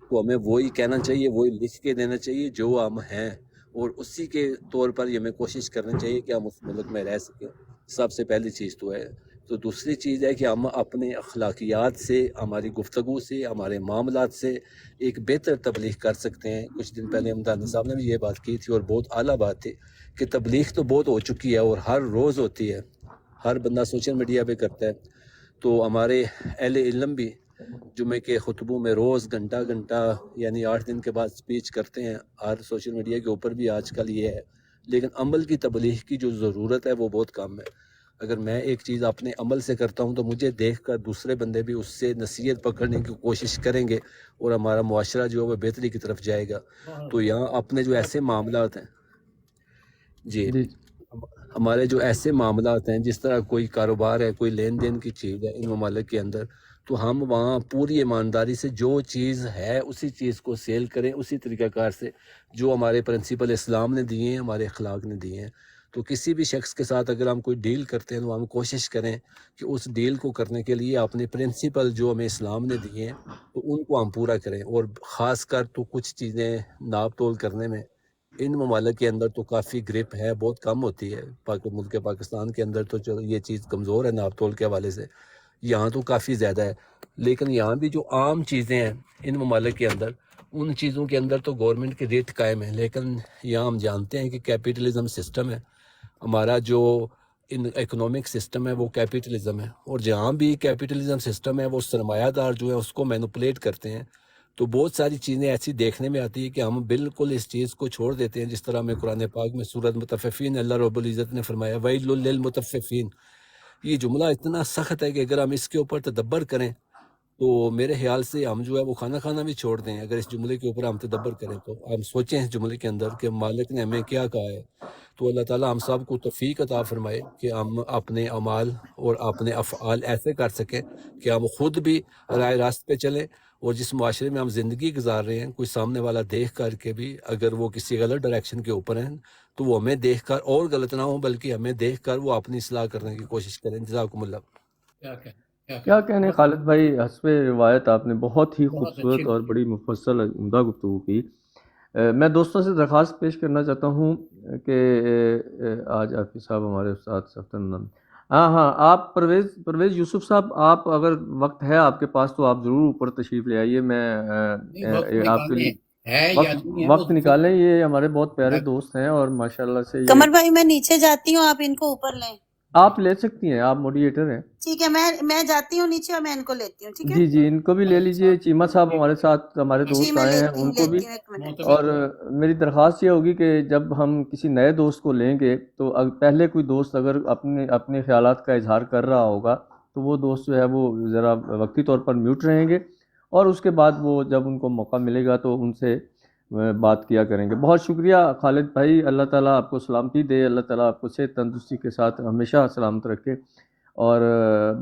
Speaker 6: تو ہمیں وہی کہنا چاہیے، وہی لکھ کے دینا چاہیے جو ہم ہیں، اور اسی کے طور پر ہمیں کوشش کرنی چاہیے کہ ہم اس ملک میں رہ سکیں۔ سب سے پہلی چیز تو ہے۔ تو دوسری چیز ہے کہ ہم اپنے اخلاقیات سے، ہماری گفتگو سے، ہمارے معاملات سے ایک بہتر تبلیغ کر سکتے ہیں۔ کچھ دن پہلے امداد صاحب نے بھی یہ بات کی تھی اور بہت اعلیٰ بات تھی کہ تبلیغ تو بہت ہو چکی ہے اور ہر روز ہوتی ہے، ہر بندہ سوشل میڈیا پہ کرتا ہے۔ تو ہمارے اہل علم بھی جمعے کے خطبوں میں روز گھنٹہ گھنٹہ یعنی 8 دن کے بعد سپیچ کرتے ہیں، ہر سوشل میڈیا کے اوپر بھی آج کل یہ ہے، لیکن عمل کی تبلیغ کی جو ضرورت ہے وہ بہت کم ہے۔ اگر میں ایک چیز اپنے عمل سے کرتا ہوں تو مجھے دیکھ کر دوسرے بندے بھی اس سے نصیحت پکڑنے کی کوشش کریں گے اور ہمارا معاشرہ جو ہے وہ بہتری کی طرف جائے گا۔ تو یہاں اپنے جو ایسے معاملات ہیں، جی ہمارے جو ایسے معاملات ہیں، جس طرح کوئی کاروبار ہے، کوئی لین دین کی چیز ہے ان ممالک کے اندر، تو ہم وہاں پوری ایمانداری سے جو چیز ہے اسی چیز کو سیل کریں، اسی طریقہ کار سے جو ہمارے پرنسپل اسلام نے دیے ہیں، ہمارے اخلاق نے دیے ہیں۔ تو کسی بھی شخص کے ساتھ اگر ہم کوئی ڈیل کرتے ہیں تو ہم کوشش کریں کہ اس ڈیل کو کرنے کے لیے اپنے پرنسپل جو ہمیں اسلام نے دیے ہیں تو ان کو ہم پورا کریں، اور خاص کر تو کچھ چیزیں ناپ تول کرنے میں ان ممالک کے اندر تو کافی گرپ ہے، بہت کم ہوتی ہے۔ ملک پاکستان کے اندر تو چلو یہ چیز کمزور ہے ناپ تول کے حوالے سے، یہاں تو کافی زیادہ ہے، لیکن یہاں بھی جو عام چیزیں ہیں ان ممالک کے اندر، ان چیزوں کے اندر تو گورنمنٹ کے ریٹ قائم ہیں، لیکن یہاں ہم جانتے ہیں کہ کیپیٹلزم سسٹم ہے ہمارا، جو اکنامک سسٹم ہے وہ کیپیٹلزم ہے، اور جہاں بھی کیپیٹلزم سسٹم ہے وہ سرمایہ دار جو ہے اس کو مینوپولیٹ کرتے ہیں۔ تو بہت ساری چیزیں ایسی دیکھنے میں آتی ہے کہ ہم بالکل اس چیز کو چھوڑ دیتے ہیں، جس طرح ہمیں قرآن پاک میں سورۃ مطففین اللہ رب العزت نے فرمایا ویل للمطففین، یہ جملہ اتنا سخت ہے کہ اگر ہم اس کے اوپر تدبر کریں تو میرے خیال سے ہم جو ہے وہ کھانا کھانا بھی چھوڑ دیں۔ اگر اس جملے کے اوپر ہم تدبر کریں تو ہم سوچیں اس جملے کے اندر کہ مالک نے ہمیں کیا کہا ہے۔ تو اللہ تعالیٰ ہم سب کو توفیق عطا فرمائے کہ ہم اپنے اعمال اور اپنے افعال ایسے کر سکیں کہ ہم خود بھی راہ راست پہ چلیں، اور جس معاشرے میں ہم زندگی گزار رہے ہیں کوئی سامنے والا دیکھ کر کے بھی اگر وہ کسی غلط ڈائریکشن کے اوپر ہیں تو وہ ہمیں دیکھ کر اور غلط نہ ہوں، بلکہ ہمیں دیکھ کر وہ اپنی اصلاح کرنے کی کوشش کریں۔ جزاکم اللہ۔
Speaker 2: کیا کہنے خالد بھائی، حسب روایت آپ نے بہت ہی خوبصورت اور بڑی مفصل عمدہ گفتگو کی۔ میں دوستوں سے درخواست پیش کرنا چاہتا ہوں کہ آج آپ صاحب ہمارے استاد صفدر، ہاں آپ پرویز یوسف صاحب، آپ اگر وقت ہے آپ کے پاس تو آپ ضرور اوپر تشریف لے آئیے، میں آپ کے لیے وقت نکالیں، یہ ہمارے بہت پیارے دوست ہیں اور ماشاءاللہ سے
Speaker 5: قمر بھائی میں نیچے جاتی ہوں، آپ ان کو اوپر لیں۔
Speaker 2: آپ لے سکتی ہیں، آپ موڈیٹر ہیں۔
Speaker 5: ٹھیک ہے، میں جاتی ہوں نیچے اور میں ان کو لیتی ہوں، ٹھیک ہے
Speaker 2: جی ان کو بھی لے لیجئے۔ چیمہ صاحب ہمارے ساتھ ہمارے دوست آئے ہیں، ان کو بھی، اور میری درخواست یہ ہوگی کہ جب ہم کسی نئے دوست کو لیں گے تو پہلے کوئی دوست اگر اپنے خیالات کا اظہار کر رہا ہوگا تو وہ دوست جو ہے وہ ذرا وقتی طور پر میوٹ رہیں گے، اور اس کے بعد وہ جب ان کو موقع ملے گا تو ان سے بات کیا کریں گے۔ بہت شکریہ خالد بھائی، اللہ تعالیٰ آپ کو سلامتی دے، اللہ تعالیٰ آپ کو صحت تندرستی کے ساتھ ہمیشہ سلامت رکھے۔ اور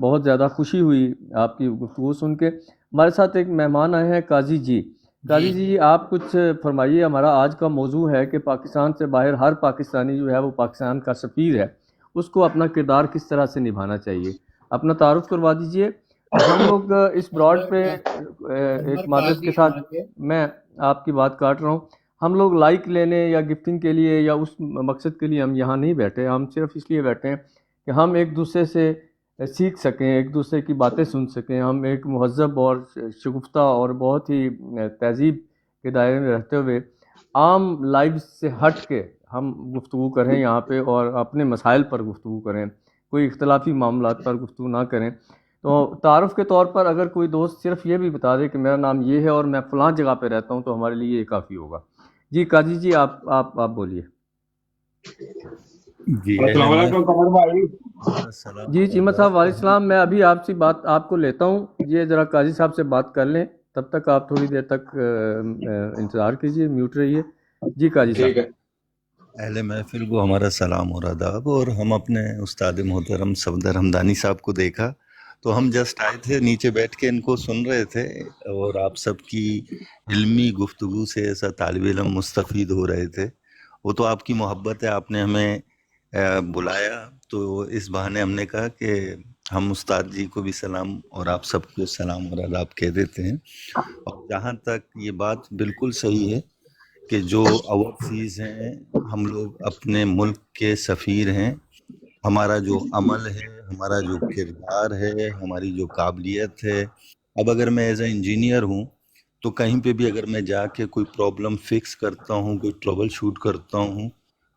Speaker 2: بہت زیادہ خوشی ہوئی آپ کی گفتگو سن کے. ہمارے ساتھ ایک مہمان آئے ہیں قاضی جی. قاضی جی آپ کچھ فرمائیے. ہمارا آج کا موضوع ہے کہ پاکستان سے باہر ہر پاکستانی جو ہے وہ پاکستان کا سفیر ہے, اس کو اپنا کردار کس طرح سے نبھانا چاہیے. اپنا تعارف کروا دیجئے. ہم لوگ اس براڈ پہ ایک معذرت کے ساتھ میں آپ کی بات کاٹ رہا ہوں, ہم لوگ لائک لینے یا گفٹنگ کے لیے یا اس مقصد کے لیے ہم یہاں نہیں بیٹھے. ہم صرف اس لیے بیٹھے ہیں کہ ہم ایک دوسرے سے سیکھ سکیں, ایک دوسرے کی باتیں سن سکیں. ہم ایک مہذب اور شگفتہ اور بہت ہی تہذیب کے دائرے میں رہتے ہوئے عام لائف سے ہٹ کے ہم گفتگو کریں یہاں پہ, اور اپنے مسائل پر گفتگو کریں, کوئی اختلافی معاملات پر گفتگو نہ کریں. تو تعارف کے طور پر اگر کوئی دوست صرف یہ بھی بتا دے کہ میرا نام یہ ہے اور میں فلاں جگہ پہ رہتا ہوں, تو ہمارے لیے یہ کافی ہوگا. جی قاضی جی آپ بولیے.
Speaker 7: جی
Speaker 8: السلام علیکم قمر بھائی.
Speaker 2: جی چیمہ صاحب وعلیکم السلام. میں ابھی آپ سے بات آپ کو لیتا ہوں, یہ ذرا قاضی صاحب سے بات کر لیں, تب تک آپ تھوڑی دیر تک انتظار کیجیے, میوٹ رہیے. جی قاضی
Speaker 8: ٹھیک
Speaker 2: صاحب.
Speaker 8: ہے.
Speaker 7: اہل محفل کو ہمارا سلام اور آداب. اور ہم اپنے استاد محترم صفدر حمدانی صاحب کو دیکھا تو ہم جسٹ آئے تھے, نیچے بیٹھ کے ان کو سن رہے تھے, اور آپ سب کی علمی گفتگو سے ایسا طالب علم مستفید ہو رہے تھے. وہ تو آپ کی محبت ہے, آپ نے ہمیں بلایا تو اس بہانے ہم نے کہا کہ ہم استاد جی کو بھی سلام اور آپ سب کو سلام اور آداب کہہ دیتے ہیں. اور جہاں تک یہ بات بالکل صحیح ہے کہ جو اوورسیز ہیں ہم لوگ اپنے ملک کے سفیر ہیں. ہمارا جو عمل ہے, ہمارا جو کردار ہے, ہماری جو قابلیت ہے, اب اگر میں ایز اے انجینئر ہوں تو کہیں پہ بھی اگر میں جا کے کوئی پرابلم فکس کرتا ہوں, کوئی ٹربل شوٹ کرتا ہوں,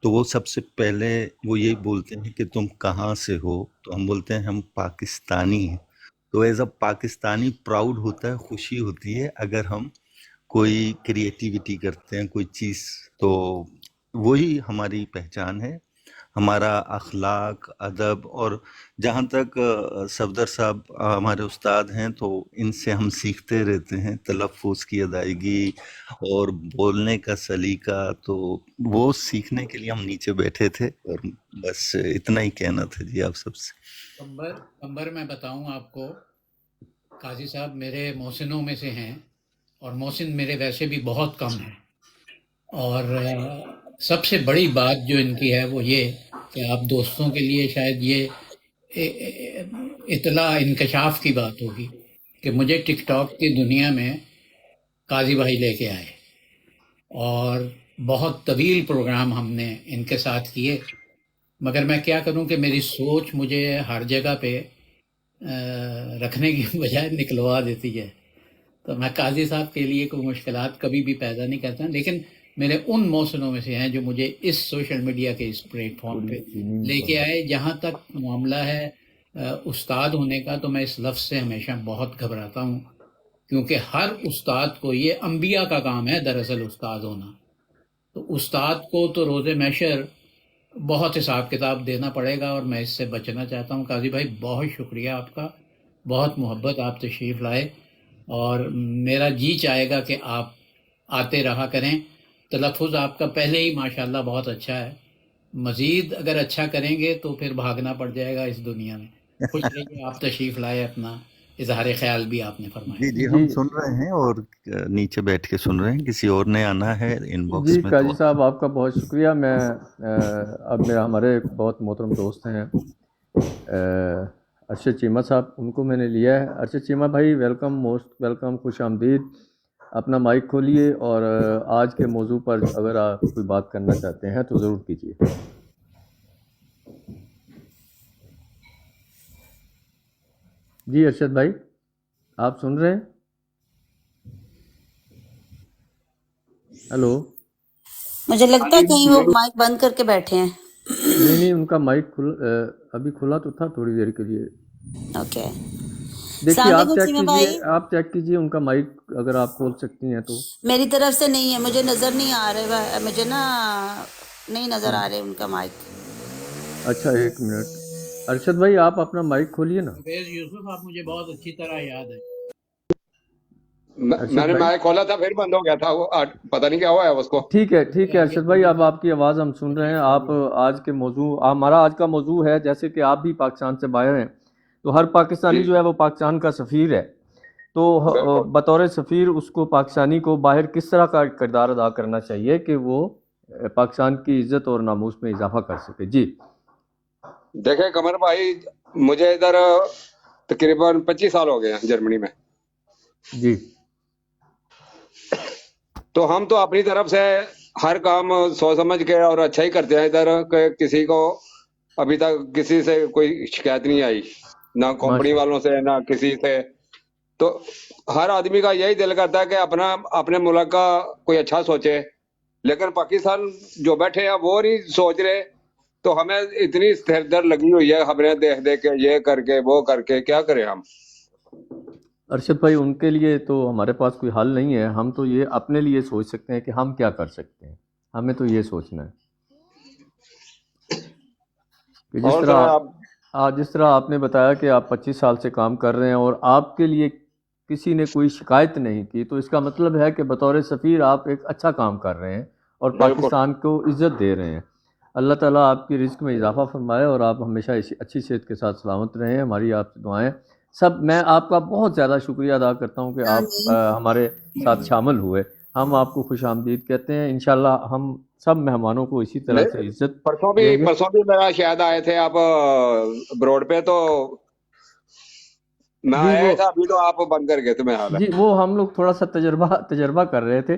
Speaker 7: تو وہ سب سے پہلے وہ یہی بولتے ہیں کہ تم کہاں سے ہو, تو ہم بولتے ہیں ہم پاکستانی ہیں. تو ایز اے پاکستانی پراؤڈ ہوتا ہے, خوشی ہوتی ہے اگر ہم کوئی کریٹیوٹی کرتے ہیں کوئی چیز, تو وہی ہماری پہچان ہے, ہمارا اخلاق, ادب. اور جہاں تک صفدر صاحب ہمارے استاد ہیں تو ان سے ہم سیکھتے رہتے ہیں, تلفظ کی ادائیگی اور بولنے کا سلیقہ, تو وہ سیکھنے کے لیے ہم نیچے بیٹھے تھے. اور بس اتنا ہی کہنا تھا جی آپ سب سے.
Speaker 4: کمبر میں بتاؤں آپ کو, قاضی صاحب میرے محسنوں میں سے ہیں, اور محسن میرے ویسے بھی بہت کم ہیں. اور سب سے بڑی بات جو ان کی ہے وہ یہ کہ آپ دوستوں کے لیے شاید یہ اطلاع انکشاف کی بات ہوگی کہ مجھے ٹک ٹاک کی دنیا میں قاضی بھائی لے کے آئے, اور بہت طویل پروگرام ہم نے ان کے ساتھ کیے. مگر میں کیا کروں کہ میری سوچ مجھے ہر جگہ پہ رکھنے کی بجائے نکلوا دیتی ہے. تو میں قاضی صاحب کے لیے کوئی مشکلات کبھی بھی پیدا نہیں کرتا, لیکن میرے ان محسنوں میں سے ہیں جو مجھے اس سوشل میڈیا کے اس پلیٹ فارم پہ لے کے آئے. جہاں تک معاملہ ہے استاد ہونے کا, تو میں اس لفظ سے ہمیشہ بہت گھبراتا ہوں, کیونکہ ہر استاد کو, یہ انبیاء کا کام ہے دراصل استاد ہونا, تو استاد کو تو روز محشر بہت حساب کتاب دینا پڑے گا, اور میں اس سے بچنا چاہتا ہوں. قاضی بھائی بہت شکریہ آپ کا, بہت محبت, آپ تشریف لائے, اور میرا جی چاہے گا کہ آپ آتے رہا کریں. تلفظ آپ کا پہلے ہی ماشاءاللہ بہت اچھا ہے, مزید اگر اچھا کریں گے تو پھر بھاگنا پڑ جائے گا اس دنیا میں. خوش رہیے, آپ تشریف لائے, اپنا اظہار خیال بھی آپ نے فرمایا.
Speaker 7: جی ہم سن رہے ہیں اور نیچے بیٹھ کے سن رہے ہیں, کسی اور نے آنا ہے ان باکس
Speaker 2: جی
Speaker 7: میں.
Speaker 2: قاضی صاحب آپ کا بہت شکریہ. میں اب ہمارے ایک بہت محترم دوست ہیں ارشد چیمہ صاحب, ان کو میں نے لیا ہے. ارشد چیمہ بھائی ویلکم, موسٹ ویلکم, خوش آمدید. اپنا مائک کھولیے اور آج کے موضوع پر اگر آپ کوئی بات کرنا چاہتے ہیں تو ضرور کیجیے. جی ارشد بھائی آپ سن رہے ہیں؟ ہلو,
Speaker 9: مجھے لگتا ہے کہیں وہ مائک بند کر کے بیٹھے ہیں.
Speaker 2: نہیں ان کا مائک ابھی کھلا تو تھا تھوڑی دیر کے لیے.
Speaker 9: اوکے,
Speaker 2: دیکھیے آپ چیک کیجیے ان کا مائک اگر آپ کھول سکتی ہیں تو.
Speaker 9: میری طرف سے نہیں ہے, مجھے نظر نہیں آ رہے, مجھے نا نہیں نظر آ رہے ان کا مائک.
Speaker 2: اچھا ایک منٹ, ارشد بھائی آپ اپنا مائک کھولیے نا.
Speaker 4: یوسف آپ مجھے بہت اچھی طرح یاد ہے.
Speaker 8: میں نے مائک کھولا تھا پھر بند ہو گیا تھا, وہ پتہ نہیں کیا ہوا ہے اس کو.
Speaker 2: ٹھیک ہے ارشد بھائی, اب آپ کی آواز ہم سن رہے ہیں. آپ آج کے موضوع, ہمارا آج کا موضوع ہے جیسے کہ آپ بھی پاکستان سے باہر ہیں تو ہر پاکستانی جو ہے وہ پاکستان کا سفیر ہے، تو بطور سفیر اس کو پاکستانی کو باہر کس طرح کا کردار ادا کرنا چاہیے کہ وہ پاکستان کی عزت اور ناموس میں اضافہ کر سکے؟ جی
Speaker 8: دیکھیں قمر بھائی، مجھے ادھر تقریباً 25 سال ہو گئے ہیں جرمنی میں،
Speaker 2: جی
Speaker 8: تو ہم تو اپنی طرف سے ہر کام سوچ سمجھ کے اور اچھا ہی کرتے ہیں ادھر، کہ کسی کو ابھی تک کسی سے کوئی شکایت نہیں آئی، نہ کمپنی
Speaker 2: ماشاء
Speaker 8: والوں سے نہ کسی سے۔ تو ہر آدمی کا یہی دل کرتا ہے کہ اپنے ملک کا کوئی اچھا سوچے، لیکن پاکستان جو بیٹھے ہیں وہ نہیں سوچ رہے، تو ہمیں اتنی سر درد لگی ہوئی ہے خبریں دیکھ دیکھ کے، یہ کر کے وہ کر کے، کیا کریں ہم؟
Speaker 2: ارشد بھائی، ان کے لیے تو ہمارے پاس کوئی حل نہیں ہے، ہم تو یہ اپنے لیے سوچ سکتے ہیں کہ ہم کیا کر سکتے ہیں، ہمیں تو یہ سوچنا ہے کہ
Speaker 8: اور سنیں آپ؟
Speaker 2: جس طرح آپ نے بتایا کہ آپ 25 سال سے کام کر رہے ہیں اور آپ کے لیے کسی نے کوئی شکایت نہیں کی، تو اس کا مطلب ہے کہ بطور سفیر آپ ایک اچھا کام کر رہے ہیں اور
Speaker 8: بالکل
Speaker 2: پاکستان کو عزت دے رہے ہیں۔ اللہ تعالیٰ آپ کی رزق میں اضافہ فرمائے اور آپ ہمیشہ اچھی صحت کے ساتھ سلامت رہیں، ہماری آپ سے دعائیں سب۔ میں آپ کا بہت زیادہ شکریہ ادا کرتا ہوں کہ آپ
Speaker 9: آمین
Speaker 2: ہمارے ساتھ شامل ہوئے، ہم آپ کو خوش آمدید کہتے ہیں۔ انشاءاللہ ہم سب مہمانوں کو اسی طرح سے عزت دیں گے۔
Speaker 8: پرسوں بھی میرا شاید آئے تھے آپ بروڈ پہ، تو میں
Speaker 2: جی
Speaker 8: آیا
Speaker 2: وہ
Speaker 8: تھا، ابھی تو آپ بند کر گئے تھے میرا حال ہے۔
Speaker 2: جی وہ ہم لوگ تھوڑا سا تجربہ کر رہے تھے،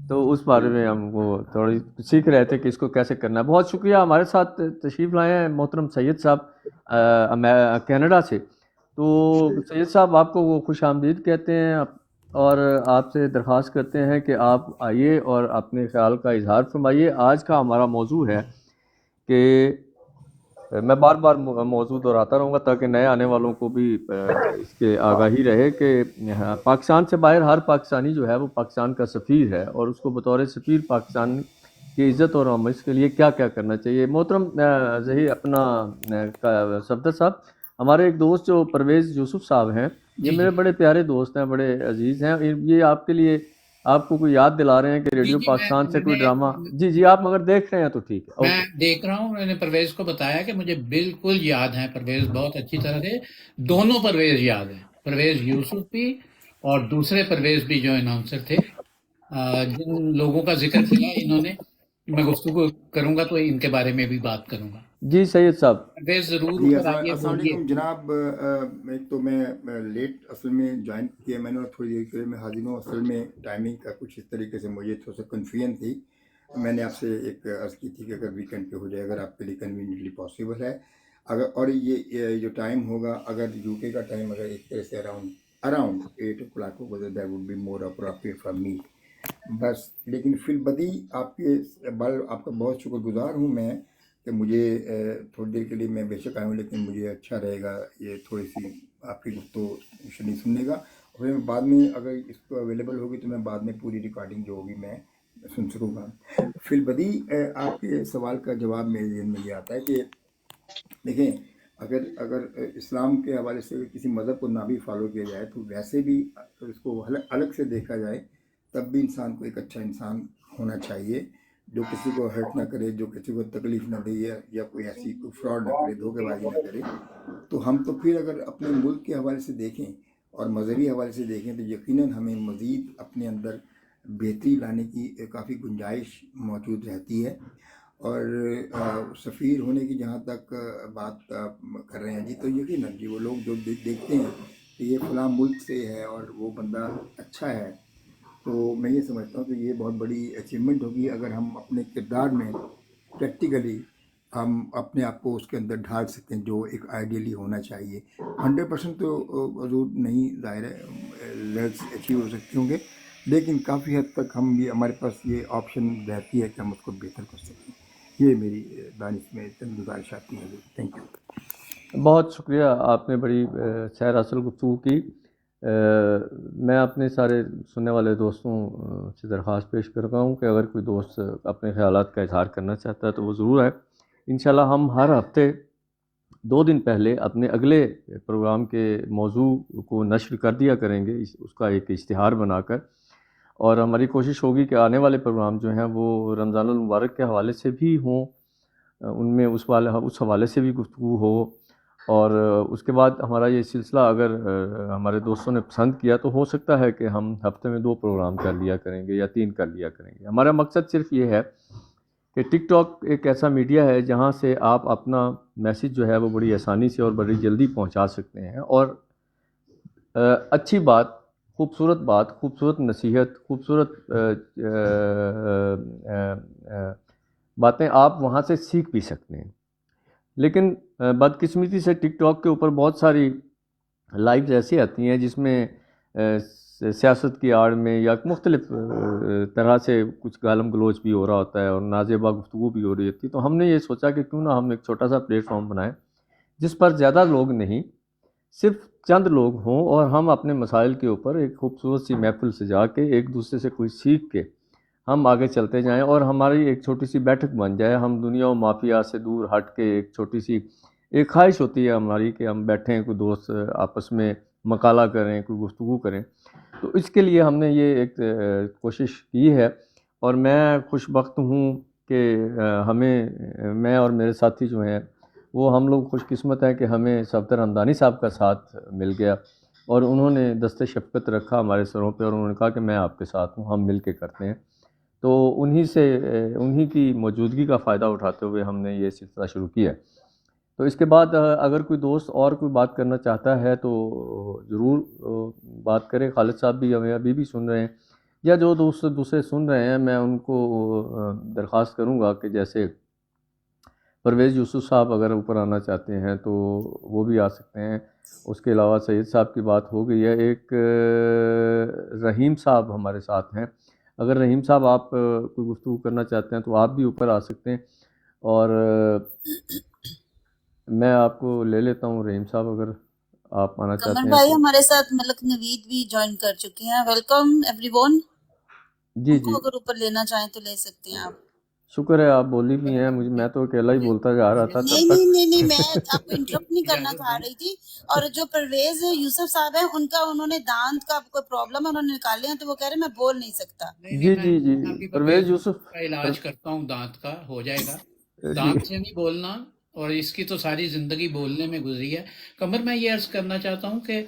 Speaker 2: تو اس بارے میں ہم وہ تھوڑی سیکھ رہے تھے کہ اس کو کیسے کرنا ہے۔ بہت شکریہ، ہمارے ساتھ تشریف لائے ہیں محترم سید صاحب کینیڈا سے۔ تو سید صاحب آپ کو وہ خوش آمدید کہتے ہیں اور آپ سے درخواست کرتے ہیں کہ آپ آئیے اور اپنے خیال کا اظہار فرمائیے۔ آج کا ہمارا موضوع ہے کہ میں بار بار موضوع دہراتا رہوں گا تاکہ نئے آنے والوں کو بھی اس کے آگاہی رہے کہ پاکستان سے باہر ہر پاکستانی جو ہے وہ پاکستان کا سفیر ہے، اور اس کو بطور سفیر پاکستان کی عزت اور آموز کے لیے کیا کیا کرنا چاہیے۔ محترم ظہیر اپنا صفدر صاحب، ہمارے ایک دوست جو پرویز یوسف صاحب ہیں، یہ
Speaker 4: جی
Speaker 2: میرے
Speaker 4: جی
Speaker 2: بڑے پیارے دوست ہیں، بڑے عزیز ہیں، یہ آپ کے لیے آپ کو کوئی یاد دلا رہے ہیں کہ
Speaker 4: جی
Speaker 2: ریڈیو
Speaker 4: جی
Speaker 2: پاکستان سے کوئی ڈرامہ۔
Speaker 4: میں
Speaker 2: جی آپ اگر دیکھ رہے ہیں تو ٹھیک ہے،
Speaker 4: میں
Speaker 2: اوکے۔
Speaker 4: دیکھ رہا ہوں، میں نے پرویز کو بتایا کہ مجھے بالکل یاد ہے، پرویز بہت اچھی طرح سے، دونوں پرویز یاد ہیں، پرویز یوسف بھی اور دوسرے پرویز بھی جو اناؤنسر تھے، جن لوگوں کا ذکر کیا انہوں نے، میں گفتگو کروں گا تو ان کے بارے میں بھی بات کروں گا۔
Speaker 2: جی سید صاحب۔
Speaker 4: پرویز ضرور
Speaker 10: جی
Speaker 4: اوپر آئیے،
Speaker 10: السلام
Speaker 4: بولیے۔
Speaker 10: علیکم جناب۔ ایک تو میں لیٹ اصل میں جوائن کیا میں نے، اور تھوڑی دیر کے لیے میں حاضر ہوں۔ اصل میں ٹائمنگ کا کچھ اس طریقے سے مجھے تھوڑا سا کنفیوژن تھی۔ میں نے آپ سے ایک عرض کی تھی کہ اگر ویکنڈ پہ ہو جائے، اگر آپ کے لیے کنوینئنٹلی پاسبل ہے، اگر اور یہ جو ٹائم ہوگا، اگر یو کے کا ٹائم اگر ایک طرح سے اراؤنڈ 8 o'clock ہوگا، that would be more appropriate for me بس۔ لیکن فی البدی آپ کا بہت شکر گزار ہوں میں کہ مجھے تھوڑی دیر کے لیے میں بے شک آیا ہوں، لیکن مجھے اچھا رہے گا یہ تھوڑی سی آپ کی گفتگو نہیں سننے کا، اور پھر بعد میں اگر اس کو اویلیبل ہوگی تو میں بعد میں پوری ریکارڈنگ جو ہوگی میں سن سکوں گا۔ فی البدی آپ کے سوال کا جواب میرے ذہن میں یہ آتا ہے کہ دیکھیں، اگر اسلام کے حوالے سے کسی مذہب کو نہ بھی فالو کیا جائے تو ویسے بھی اس کو الگ سے دیکھا جائے تب بھی انسان کو ایک اچھا انسان ہونا چاہیے، جو کسی کو ہرٹ نہ کرے، جو کسی کو تکلیف نہ دے، یا کوئی ایسی کوئی فراڈ نہ کرے، دھوکے بازی نہ کرے۔ تو ہم تو پھر اگر اپنے ملک کے حوالے سے دیکھیں اور مذہبی حوالے سے دیکھیں تو یقیناً ہمیں مزید اپنے اندر بہتری لانے کی کافی گنجائش موجود رہتی ہے۔ اور سفیر ہونے کی جہاں تک بات کر رہے ہیں جی، تو یقیناً جی وہ لوگ جو دیکھتے ہیں کہ یہ فلاں ملک سے ہے اور وہ بندہ اچھا ہے، تو میں یہ سمجھتا ہوں کہ یہ بہت بڑی اچیومنٹ ہوگی اگر ہم اپنے کردار میں پریکٹیکلی ہم اپنے آپ کو اس کے اندر ڈھال سکیں جو ایک آئیڈیلی ہونا چاہیے۔ 100% تو حضور نہیں، ظاہر ہے ریزلٹس اچیو ہو سکتے ہوں گے، لیکن کافی حد تک ہمارے پاس یہ آپشن رہتی ہے کہ ہم اس کو بہتر کر سکیں۔ یہ میری دانش میں چند گزارشات ہیں حضور۔ Thank you.
Speaker 2: بہت شکریہ، آپ نے بڑی سیر اصل گفتگو کی۔ میں اپنے سارے سننے والے دوستوں سے درخواست پیش کر رہا ہوں کہ اگر کوئی دوست اپنے خیالات کا اظہار کرنا چاہتا ہے تو وہ ضرور ہے۔ انشاءاللہ ہم ہر ہفتے 2 دن پہلے اپنے اگلے پروگرام کے موضوع کو نشر کر دیا کریں گے، اس کا ایک اشتہار بنا کر، اور ہماری کوشش ہوگی کہ آنے والے پروگرام جو ہیں وہ رمضان المبارک کے حوالے سے بھی ہوں، ان میں اس حوالے سے بھی گفتگو ہو، اور اس کے بعد ہمارا یہ سلسلہ اگر ہمارے دوستوں نے پسند کیا تو ہو سکتا ہے کہ ہم ہفتے میں 2 پروگرام کر لیا کریں گے یا 3 کر لیا کریں گے. ہمارا مقصد صرف یہ ہے کہ ٹک ٹاک ایک ایسا میڈیا ہے جہاں سے آپ اپنا میسیج جو ہے وہ بڑی آسانی سے اور بڑی جلدی پہنچا سکتے ہیں، اور اچھی بات، خوبصورت نصیحت، خوبصورت باتیں آپ وہاں سے سیکھ بھی سکتے ہیں. لیکن بدقسمتی سے ٹک ٹاک کے اوپر بہت ساری لائیوز ایسی آتی ہیں جس میں سیاست کی آڑ میں یا مختلف طرح سے کچھ گالم گلوچ بھی ہو رہا ہوتا ہے اور نازیبا گفتگو بھی ہو رہی ہوتی ہے. تو ہم نے یہ سوچا کہ کیوں نہ ہم ایک چھوٹا سا پلیٹ فارم بنائیں جس پر زیادہ لوگ نہیں، صرف چند لوگ ہوں، اور ہم اپنے مسائل کے اوپر ایک خوبصورت سی محفل سجا کے ایک دوسرے سے کوئی سیکھ کے ہم آگے چلتے جائیں، اور ہماری ایک چھوٹی سی بیٹھک بن جائے. ہم دنیا و مافیا سے دور ہٹ کے ایک چھوٹی سی ایک خواہش ہوتی ہے ہماری کہ ہم بیٹھیں، کوئی دوست آپس میں مقالہ کریں، کوئی گفتگو کریں. تو اس کے لیے ہم نے یہ ایک کوشش کی ہے، اور میں خوش بخت ہوں کہ میں اور میرے ساتھی جو ہیں وہ ہم لوگ خوش قسمت ہیں کہ ہمیں صفدر حمدانی صاحب کا ساتھ مل گیا، اور انہوں نے دست شفقت رکھا ہمارے سروں پہ، اور انہوں نے کہا کہ میں آپ کے ساتھ ہوں، ہم مل کے کرتے ہیں. تو انہی کی موجودگی کا فائدہ اٹھاتے ہوئے ہم نے یہ سلسلہ شروع کیا ہے. تو اس کے بعد اگر کوئی دوست اور کوئی بات کرنا چاہتا ہے تو ضرور بات کرے. خالد صاحب بھی ہمیں ابھی بھی سن رہے ہیں، یا جو دوست دوسرے سن رہے ہیں، میں ان کو درخواست کروں گا کہ جیسے پرویز یوسف صاحب اگر اوپر آنا چاہتے ہیں تو وہ بھی آ سکتے ہیں. اس کے علاوہ سید صاحب کی بات ہو گئی ہے. ایک رحیم صاحب ہمارے ساتھ ہیں، اگر رحیم صاحب آپ کوئی گفتگو کرنا چاہتے ہیں تو آپ بھی اوپر آ سکتے ہیں. اور میں آپ کو لے لیتا ہوں رحیم صاحب، اگر آپ آنا چاہتے
Speaker 9: کمر
Speaker 2: ہیں
Speaker 9: بھائی
Speaker 2: تو.
Speaker 9: ہمارے ساتھ ملک نوید بھی جوائن کر چکے ہیں. Welcome everyone.
Speaker 2: جی
Speaker 9: ان
Speaker 2: جی،
Speaker 9: کو اگر اوپر لینا چاہیں تو لے سکتے ہیں آپ.
Speaker 2: شکر ہے آپ بولی بھی ہیں. میں تو اکیلا ہی بولتا جا رہا تھا تب
Speaker 9: نہیں
Speaker 2: تک.
Speaker 9: نہیں نہیں نہیں، میں آپ کو انٹرپٹ نہیں کرنا چاہ رہی تھی. اور جو پرویز یوسف صاحب ہیں، انہوں نے دانت کا کوئی پرابلم ہے، انہوں نے نکالے ہیں، تو وہ کہہ رہے ہیں میں بول نہیں سکتا.
Speaker 2: جی جی جی،
Speaker 4: میں بھی
Speaker 2: پرویز یوسف
Speaker 4: کا علاج کرتا ہوں، دانت کا ہو جائے گا.
Speaker 2: جی
Speaker 4: دانت سے نہیں بولنا، اور اس کی تو ساری زندگی بولنے میں گزری ہے. قمر، میں یہ عرض کرنا چاہتا ہوں کہ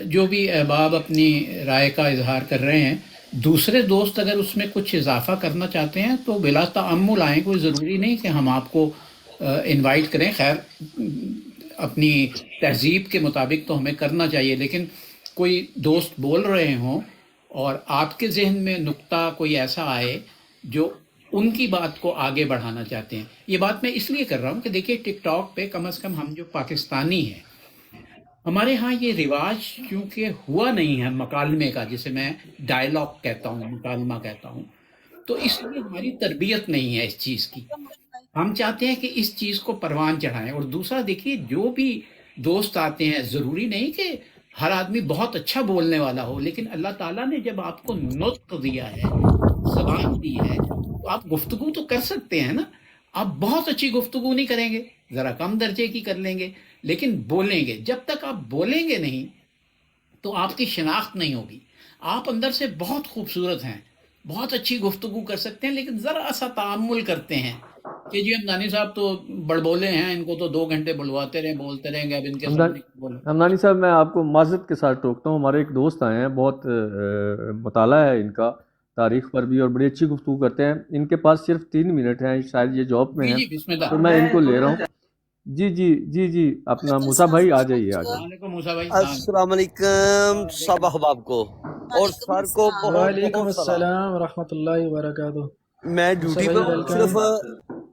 Speaker 4: جو بھی احباب اپنی رائے کا اظہار کر رہے ہیں، دوسرے دوست اگر اس میں کچھ اضافہ کرنا چاہتے ہیں تو بلا تعمل آئیں. کوئی ضروری نہیں کہ ہم آپ کو انوائٹ کریں. خیر، اپنی تہذیب کے مطابق تو ہمیں کرنا چاہیے، لیکن کوئی دوست بول رہے ہوں اور آپ کے ذہن میں نقطہ کوئی ایسا آئے جو ان کی بات کو آگے بڑھانا چاہتے ہیں. یہ بات میں اس لیے کر رہا ہوں کہ دیکھیے، ٹک ٹاک پہ کم از کم ہم جو پاکستانی ہیں، ہمارے ہاں یہ رواج کیونکہ ہوا نہیں ہے مکالمے کا، جسے میں ڈائلاگ کہتا ہوں، مکالمہ کہتا ہوں، تو اس لیے ہماری تربیت نہیں ہے اس چیز کی. ہم چاہتے ہیں کہ اس چیز کو پروان چڑھائیں. اور دوسرا دیکھیے، جو بھی دوست آتے ہیں، ضروری نہیں کہ ہر آدمی بہت اچھا بولنے والا ہو، لیکن اللہ تعالیٰ نے جب آپ کو نطق دیا ہے، زبان دی ہے، تو آپ گفتگو تو کر سکتے ہیں نا. آپ بہت اچھی گفتگو نہیں کریں گے، ذرا کم درجے کی کر لیں گے، لیکن بولیں گے. جب تک آپ بولیں گے نہیں تو آپ کی شناخت نہیں ہوگی. آپ اندر سے بہت خوبصورت ہیں، بہت اچھی گفتگو کر سکتے ہیں، لیکن ذرا سا تعامل کرتے ہیں کہ جی حمدانی صاحب تو بڑبولے ہیں، ان کو تو 2 گھنٹے بلواتے رہیں، بولتے رہیں گے، اب ان کے سامنے بولیں.
Speaker 2: حمدانی صاحب، میں آپ کو معذرت کے ساتھ ٹوکتا ہوں. ہمارے ایک دوست آئے ہیں، بہت مطالعہ ہے ان کا تاریخ پر بھی، اور بڑی اچھی گفتگو کرتے ہیں. ان کے پاس صرف 3 منٹ ہیں، شاید یہ جاب میں ہیں،
Speaker 4: جی بسم اللہ.
Speaker 2: تو میں ان کو لے رہا ہوں. جی جی جی جی، اپنا موسیٰ بھائی آ جائیے آ جائیے.
Speaker 4: السلام علیکم موسیٰ بھائی.
Speaker 11: السلام علیکم سب احباب کو اور سر کو بہت
Speaker 3: وعلیکم
Speaker 11: بہت سلام.
Speaker 3: السلام ورحمۃ اللہ وبرکاتہ.
Speaker 11: میں ڈیوٹی پہ ہوں،
Speaker 3: ویلکم.
Speaker 11: صرف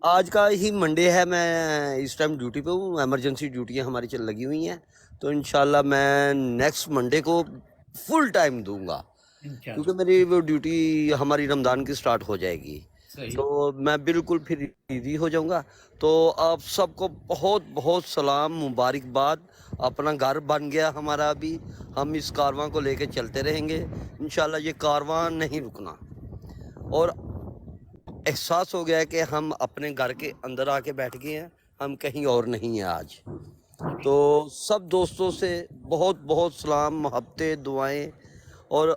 Speaker 11: آج کا ہی منڈے ہے، میں اس ٹائم ڈیوٹی پہ ہوں. ایمرجنسی ڈیوٹیاں ہماری لگی ہوئی ہیں، تو انشاءاللہ میں نیکسٹ منڈے کو فل ٹائم دوں گا، کیونکہ میری وہ ڈیوٹی ہماری رمضان کی سٹارٹ ہو جائے گی، تو میں بالکل پھر ایزی ہو جاؤں گا. تو آپ سب کو بہت بہت سلام، مبارکباد. اپنا گھر بن گیا ہمارا، ابھی ہم اس کارواں کو لے کے چلتے رہیں گے انشاءاللہ. یہ کارواں نہیں رکنا، اور احساس ہو گیا ہے کہ ہم اپنے گھر کے اندر آ کے بیٹھ گئے ہیں، ہم کہیں اور نہیں ہیں آج. تو سب دوستوں سے بہت بہت سلام، محبتیں، دعائیں، اور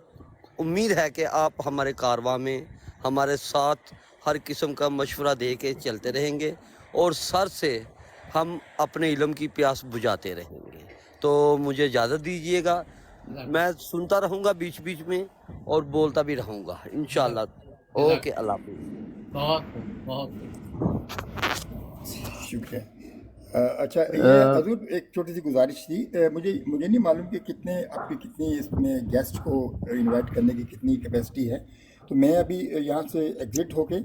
Speaker 11: امید ہے کہ آپ ہمارے کارواں میں ہمارے ساتھ ہر قسم کا مشورہ دے کے چلتے رہیں گے. اور سر سے ہم اپنے علم کی پیاس بجھاتے رہیں گے. تو مجھے اجازت دیجیے گا, میں سنتا رہوں گا بیچ بیچ میں اور بولتا بھی رہوں گا انشاءاللہ. اوکے, اللہ حافظ.
Speaker 4: بہت بہت
Speaker 10: شکریہ. اچھا یہ حضور ایک چھوٹی سی گزارش تھی, مجھے نہیں معلوم کہ آپ کی کتنی اس میں گیسٹ کو انوائٹ کرنے کی کتنی کیپیسٹی ہے. تو میں ابھی یہاں سے ایگزٹ ہو کے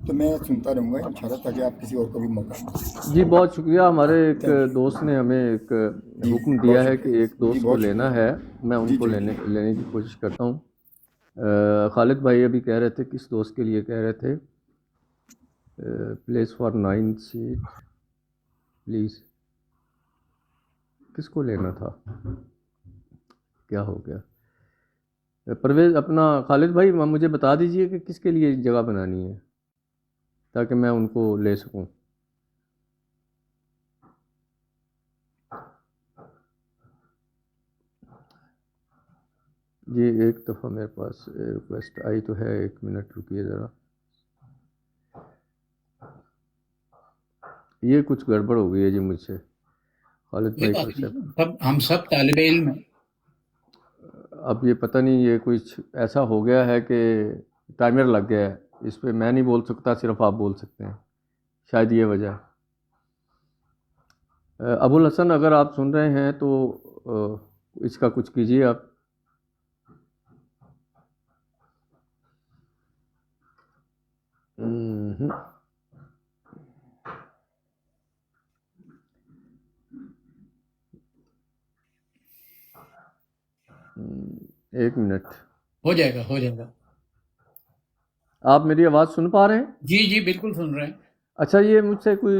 Speaker 10: تو میں سنتا رہوں گا انشاءاللہ, تاکہ آپ کسی اور کو بھی موقع دیں.
Speaker 2: جی بہت شکریہ. ہمارے ایک دوست نے ہمیں ایک حکم دیا ہے کہ ایک دوست کو لینا ہے, میں ان کو لینے کی کوشش کرتا ہوں. خالد بھائی ابھی کہہ رہے تھے, کس دوست کے لیے کہہ رہے تھے؟ Place for 9 seat please. کس کو لینا تھا؟ کیا ہو گیا؟ پرویز اپنا خالد بھائی مجھے بتا دیجئے کہ کس کے لیے جگہ بنانی ہے تاکہ میں ان کو لے سکوں. جی ایک دفعہ میرے پاس ریکویسٹ آئی تو ہے, 1 منٹ رکیے ذرا. یہ کچھ گڑبڑ ہو گئی ہے جی مجھ سے خالد بھائی.
Speaker 4: ہم سب طالب علم ہیں.
Speaker 2: اب یہ پتہ نہیں یہ کچھ ایسا ہو گیا ہے کہ ٹائمر لگ گیا ہے اس پہ, میں نہیں بول سکتا, صرف آپ بول سکتے ہیں, شاید یہ وجہ. ابو الحسن اگر آپ سن رہے ہیں تو اس کا کچھ کیجیے آپ. ایک منٹ,
Speaker 4: ہو جائے گا.
Speaker 2: آپ میری آواز سن پا رہے ہیں؟
Speaker 4: جی بالکل سن رہے ہیں.
Speaker 2: اچھا یہ مجھ سے کوئی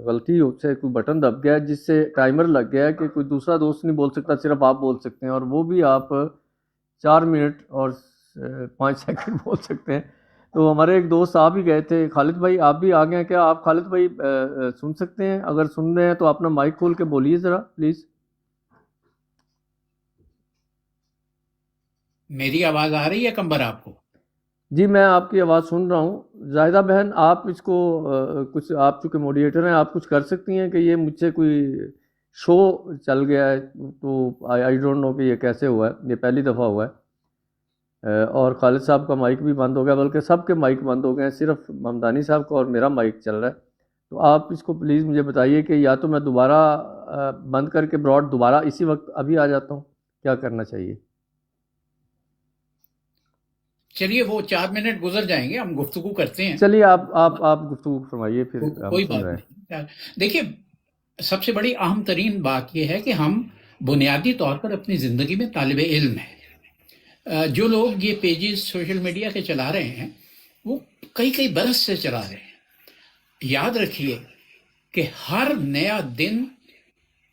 Speaker 2: غلطی سے کوئی بٹن دب گیا جس سے ٹائمر لگ گیا کہ کوئی دوسرا دوست نہیں بول سکتا, صرف آپ بول سکتے ہیں, اور وہ بھی آپ 4 منٹ اور 5 سیکنڈ بول سکتے ہیں. تو ہمارے ایک دوست آپ ہی گئے تھے, خالد بھائی آپ بھی آ گئے ہیں کیا؟ آپ خالد بھائی سن سکتے ہیں؟ اگر سن رہے ہیں تو اپنا مائک کھول کے بولیے ذرا پلیز.
Speaker 4: میری آواز آ رہی ہے کمبر آپ کو؟
Speaker 2: جی میں آپ کی آواز سن رہا ہوں. زاہدہ بہن آپ اس کو کچھ, آپ چونکہ موڈیٹر ہیں آپ کچھ کر سکتی ہیں کہ یہ مجھ سے کوئی شو چل گیا ہے, تو آئی ڈونٹ نو کہ یہ کیسے ہوا ہے, یہ پہلی دفعہ ہوا ہے. اور خالد صاحب کا مائک بھی بند ہو گیا, بلکہ سب کے مائک بند ہو گئے ہیں, صرف ممدانی صاحب کا اور میرا مائک چل رہا ہے. تو آپ اس کو پلیز مجھے بتائیے کہ یا تو میں دوبارہ بند کر کے براڈ دوبارہ اسی وقت ابھی آ جاتا ہوں, کیا کرنا چاہیے؟
Speaker 4: چلیے وہ 4 منٹ گزر جائیں گے, ہم گفتگو کرتے ہیں.
Speaker 2: چلیے آپ گفتگو فرمائیے پھر.
Speaker 4: کوئی بات نہیں. دیکھیے سب سے بڑی اہم ترین بات یہ ہے کہ ہم بنیادی طور پر اپنی زندگی میں طالب علم ہیں. جو لوگ یہ پیجز سوشل میڈیا کے چلا رہے ہیں وہ کئی برس سے چلا رہے ہیں. یاد رکھیے کہ ہر نیا دن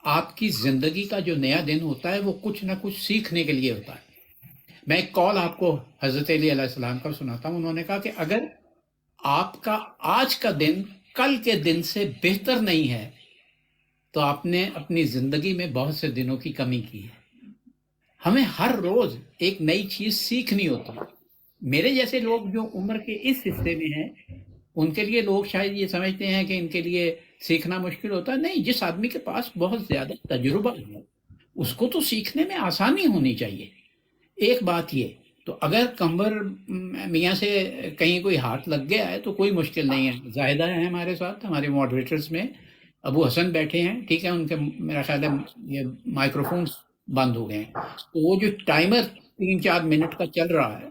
Speaker 4: آپ کی زندگی کا جو نیا دن ہوتا ہے وہ کچھ نہ کچھ سیکھنے کے لیے ہوتا ہے. میں ایک کال آپ کو حضرت علی علیہ السلام کا سناتا ہوں. انہوں نے کہا کہ اگر آپ کا آج کا دن کل کے دن سے بہتر نہیں ہے تو آپ نے اپنی زندگی میں بہت سے دنوں کی کمی کی ہے. ہمیں ہر روز ایک نئی چیز سیکھنی ہوتی ہے. میرے جیسے لوگ جو عمر کے اس حصے میں ہیں ان کے لیے لوگ شاید یہ سمجھتے ہیں کہ ان کے لیے سیکھنا مشکل ہوتا ہے. نہیں, جس آدمی کے پاس بہت زیادہ تجربہ ہے اس کو تو سیکھنے میں آسانی ہونی چاہیے. ایک بات یہ, تو اگر قمر میاں سے کہیں کوئی ہاتھ لگ گیا ہے تو کوئی مشکل نہیں ہے. زاہدہ ہیں ہمارے ساتھ, ہمارے ماڈریٹرز میں ابو حسن بیٹھے ہیں, ٹھیک ہے, ان کے میرا خیال ہے یہ مائکروفونز بند ہو گئے ہیں, تو وہ جو ٹائمر 3-4 منٹ کا چل رہا ہے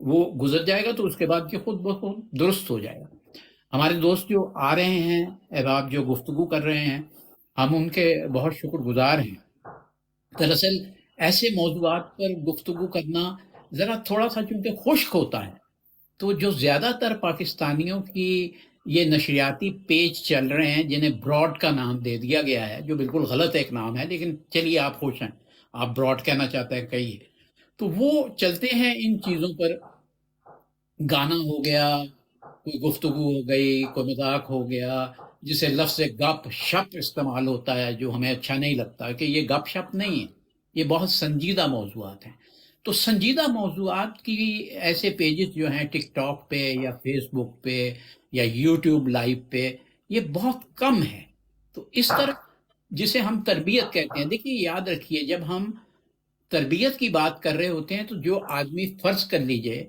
Speaker 4: وہ گزر جائے گا تو اس کے بعد یہ خود بخود درست ہو جائے گا. ہمارے دوست جو آ رہے ہیں, احباب جو گفتگو کر رہے ہیں, ہم ان کے بہت شکر گزار ہیں. دراصل ایسے موضوعات پر گفتگو کرنا ذرا تھوڑا سا چونکہ خشک ہوتا ہے, تو جو زیادہ تر پاکستانیوں کی یہ نشریاتی پیج چل رہے ہیں جنہیں براڈ کا نام دے دیا گیا ہے, جو بالکل غلط ایک نام ہے, لیکن چلیے آپ خوش ہیں, آپ براڈ کہنا چاہتے ہیں کہیے, تو وہ چلتے ہیں ان چیزوں پر. گانا ہو گیا, کوئی گفتگو ہو گئی, کوئی مذاق ہو گیا, جسے لفظ گپ شپ استعمال ہوتا ہے جو ہمیں اچھا نہیں لگتا کہ یہ گپ شپ نہیں ہے, یہ بہت سنجیدہ موضوعات ہیں. تو سنجیدہ موضوعات کی ایسے پیجز جو ہیں ٹک ٹاک پہ یا فیس بک پہ یا یوٹیوب لائیو پہ یہ بہت کم ہے. تو اس طرح جسے ہم تربیت کہتے ہیں، دیکھیے یاد رکھیے جب ہم تربیت کی بات کر رہے ہوتے ہیں تو جو آدمی فرض کر لیجئے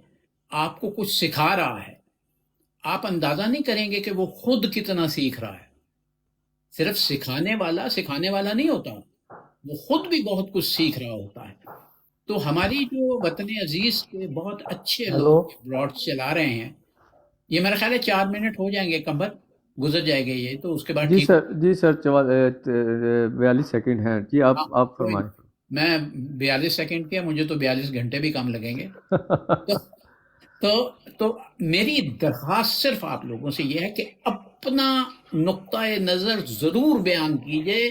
Speaker 4: آپ کو کچھ سکھا رہا ہے، آپ اندازہ نہیں کریں گے کہ وہ خود کتنا سیکھ رہا ہے. صرف سکھانے والا نہیں ہوتا، وہ خود بھی بہت کچھ سیکھ رہا ہوتا ہے. تو ہماری جو وطن عزیز کے بہت اچھے لوگ بلاڈ چلا رہے ہیں، یہ میرا خیال ہے 4 منٹ ہو جائیں گے، کمبر گزر جائے گے یہ تو اس کے بعد
Speaker 2: جی سر 42 سیکنڈ ہیں. جی آپ فرمائیں.
Speaker 4: میں 42 سیکنڈ کے، مجھے تو 42 گھنٹے بھی کم لگیں گے. تو میری درخواست صرف آپ لوگوں سے یہ ہے کہ اپنا نقطۂ نظر ضرور بیان کیجئے،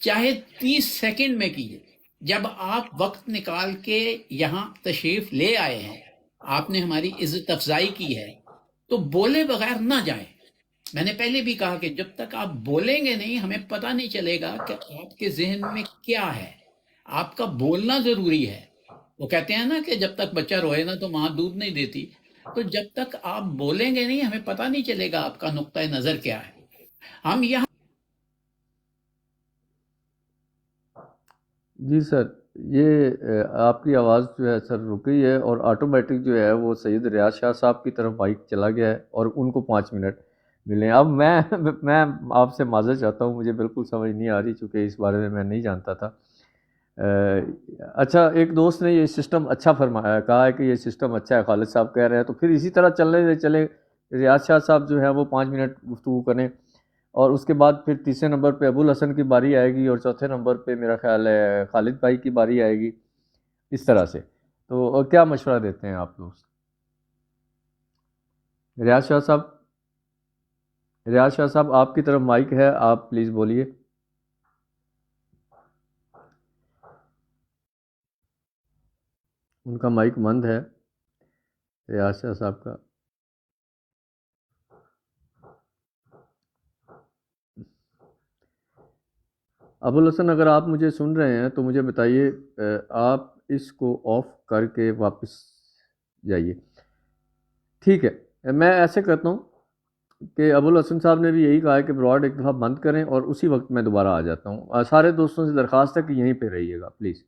Speaker 4: چاہے 30 سیکنڈ میں کیجئے. جب آپ وقت نکال کے یہاں تشریف لے آئے ہیں، آپ نے ہماری عزت افزائی کی ہے، تو بولے بغیر نہ جائیں. میں نے پہلے بھی کہا کہ جب تک آپ بولیں گے نہیں ہمیں پتہ نہیں چلے گا کہ آپ کے ذہن میں کیا ہے. آپ کا بولنا ضروری ہے. وہ کہتے ہیں نا کہ جب تک بچہ روئے نا تو ماں دودھ نہیں دیتی. تو جب تک آپ بولیں گے نہیں ہمیں پتہ نہیں چلے گا آپ کا نقطۂ نظر کیا ہے. ہم یہاں
Speaker 2: جی سر، یہ آپ کی آواز جو ہے سر رکی ہے اور آٹومیٹک جو ہے وہ سید ریاض شاہ صاحب کی طرف مائک چلا گیا ہے اور ان کو 5 منٹ ملیں. اب میں آپ سے معذرت چاہتا ہوں، مجھے بالکل سمجھ نہیں آ رہی چونکہ اس بارے میں نہیں جانتا تھا. اچھا، ایک دوست نے یہ سسٹم اچھا کہا ہے کہ یہ سسٹم اچھا ہے، خالد صاحب کہہ رہے ہیں، تو پھر اسی طرح چلے ریاض شاہ صاحب جو ہے وہ 5 منٹ گفتگو کریں اور اس کے بعد پھر تیسرے نمبر پہ ابو الحسن کی باری آئے گی اور چوتھے نمبر پہ میرا خیال ہے خالد بھائی کی باری آئے گی، اس طرح سے. تو کیا مشورہ دیتے ہیں آپ دوست؟ ریاض شاہ صاحب آپ کی طرف مائک ہے، آپ پلیز بولیے. ان کا مائک بند ہے ریاض شاہ صاحب کا. ابو الحسن اگر آپ مجھے سن رہے ہیں تو مجھے بتائیے، آپ اس کو آف کر کے واپس جائیے. ٹھیک ہے، میں ایسے کرتا ہوں کہ ابو الحسن صاحب نے بھی یہی کہا ہے کہ براڈ ایک دفعہ بند کریں اور اسی وقت میں دوبارہ آ جاتا ہوں. سارے دوستوں سے درخواست ہے کہ یہیں پہ رہیے گا پلیز.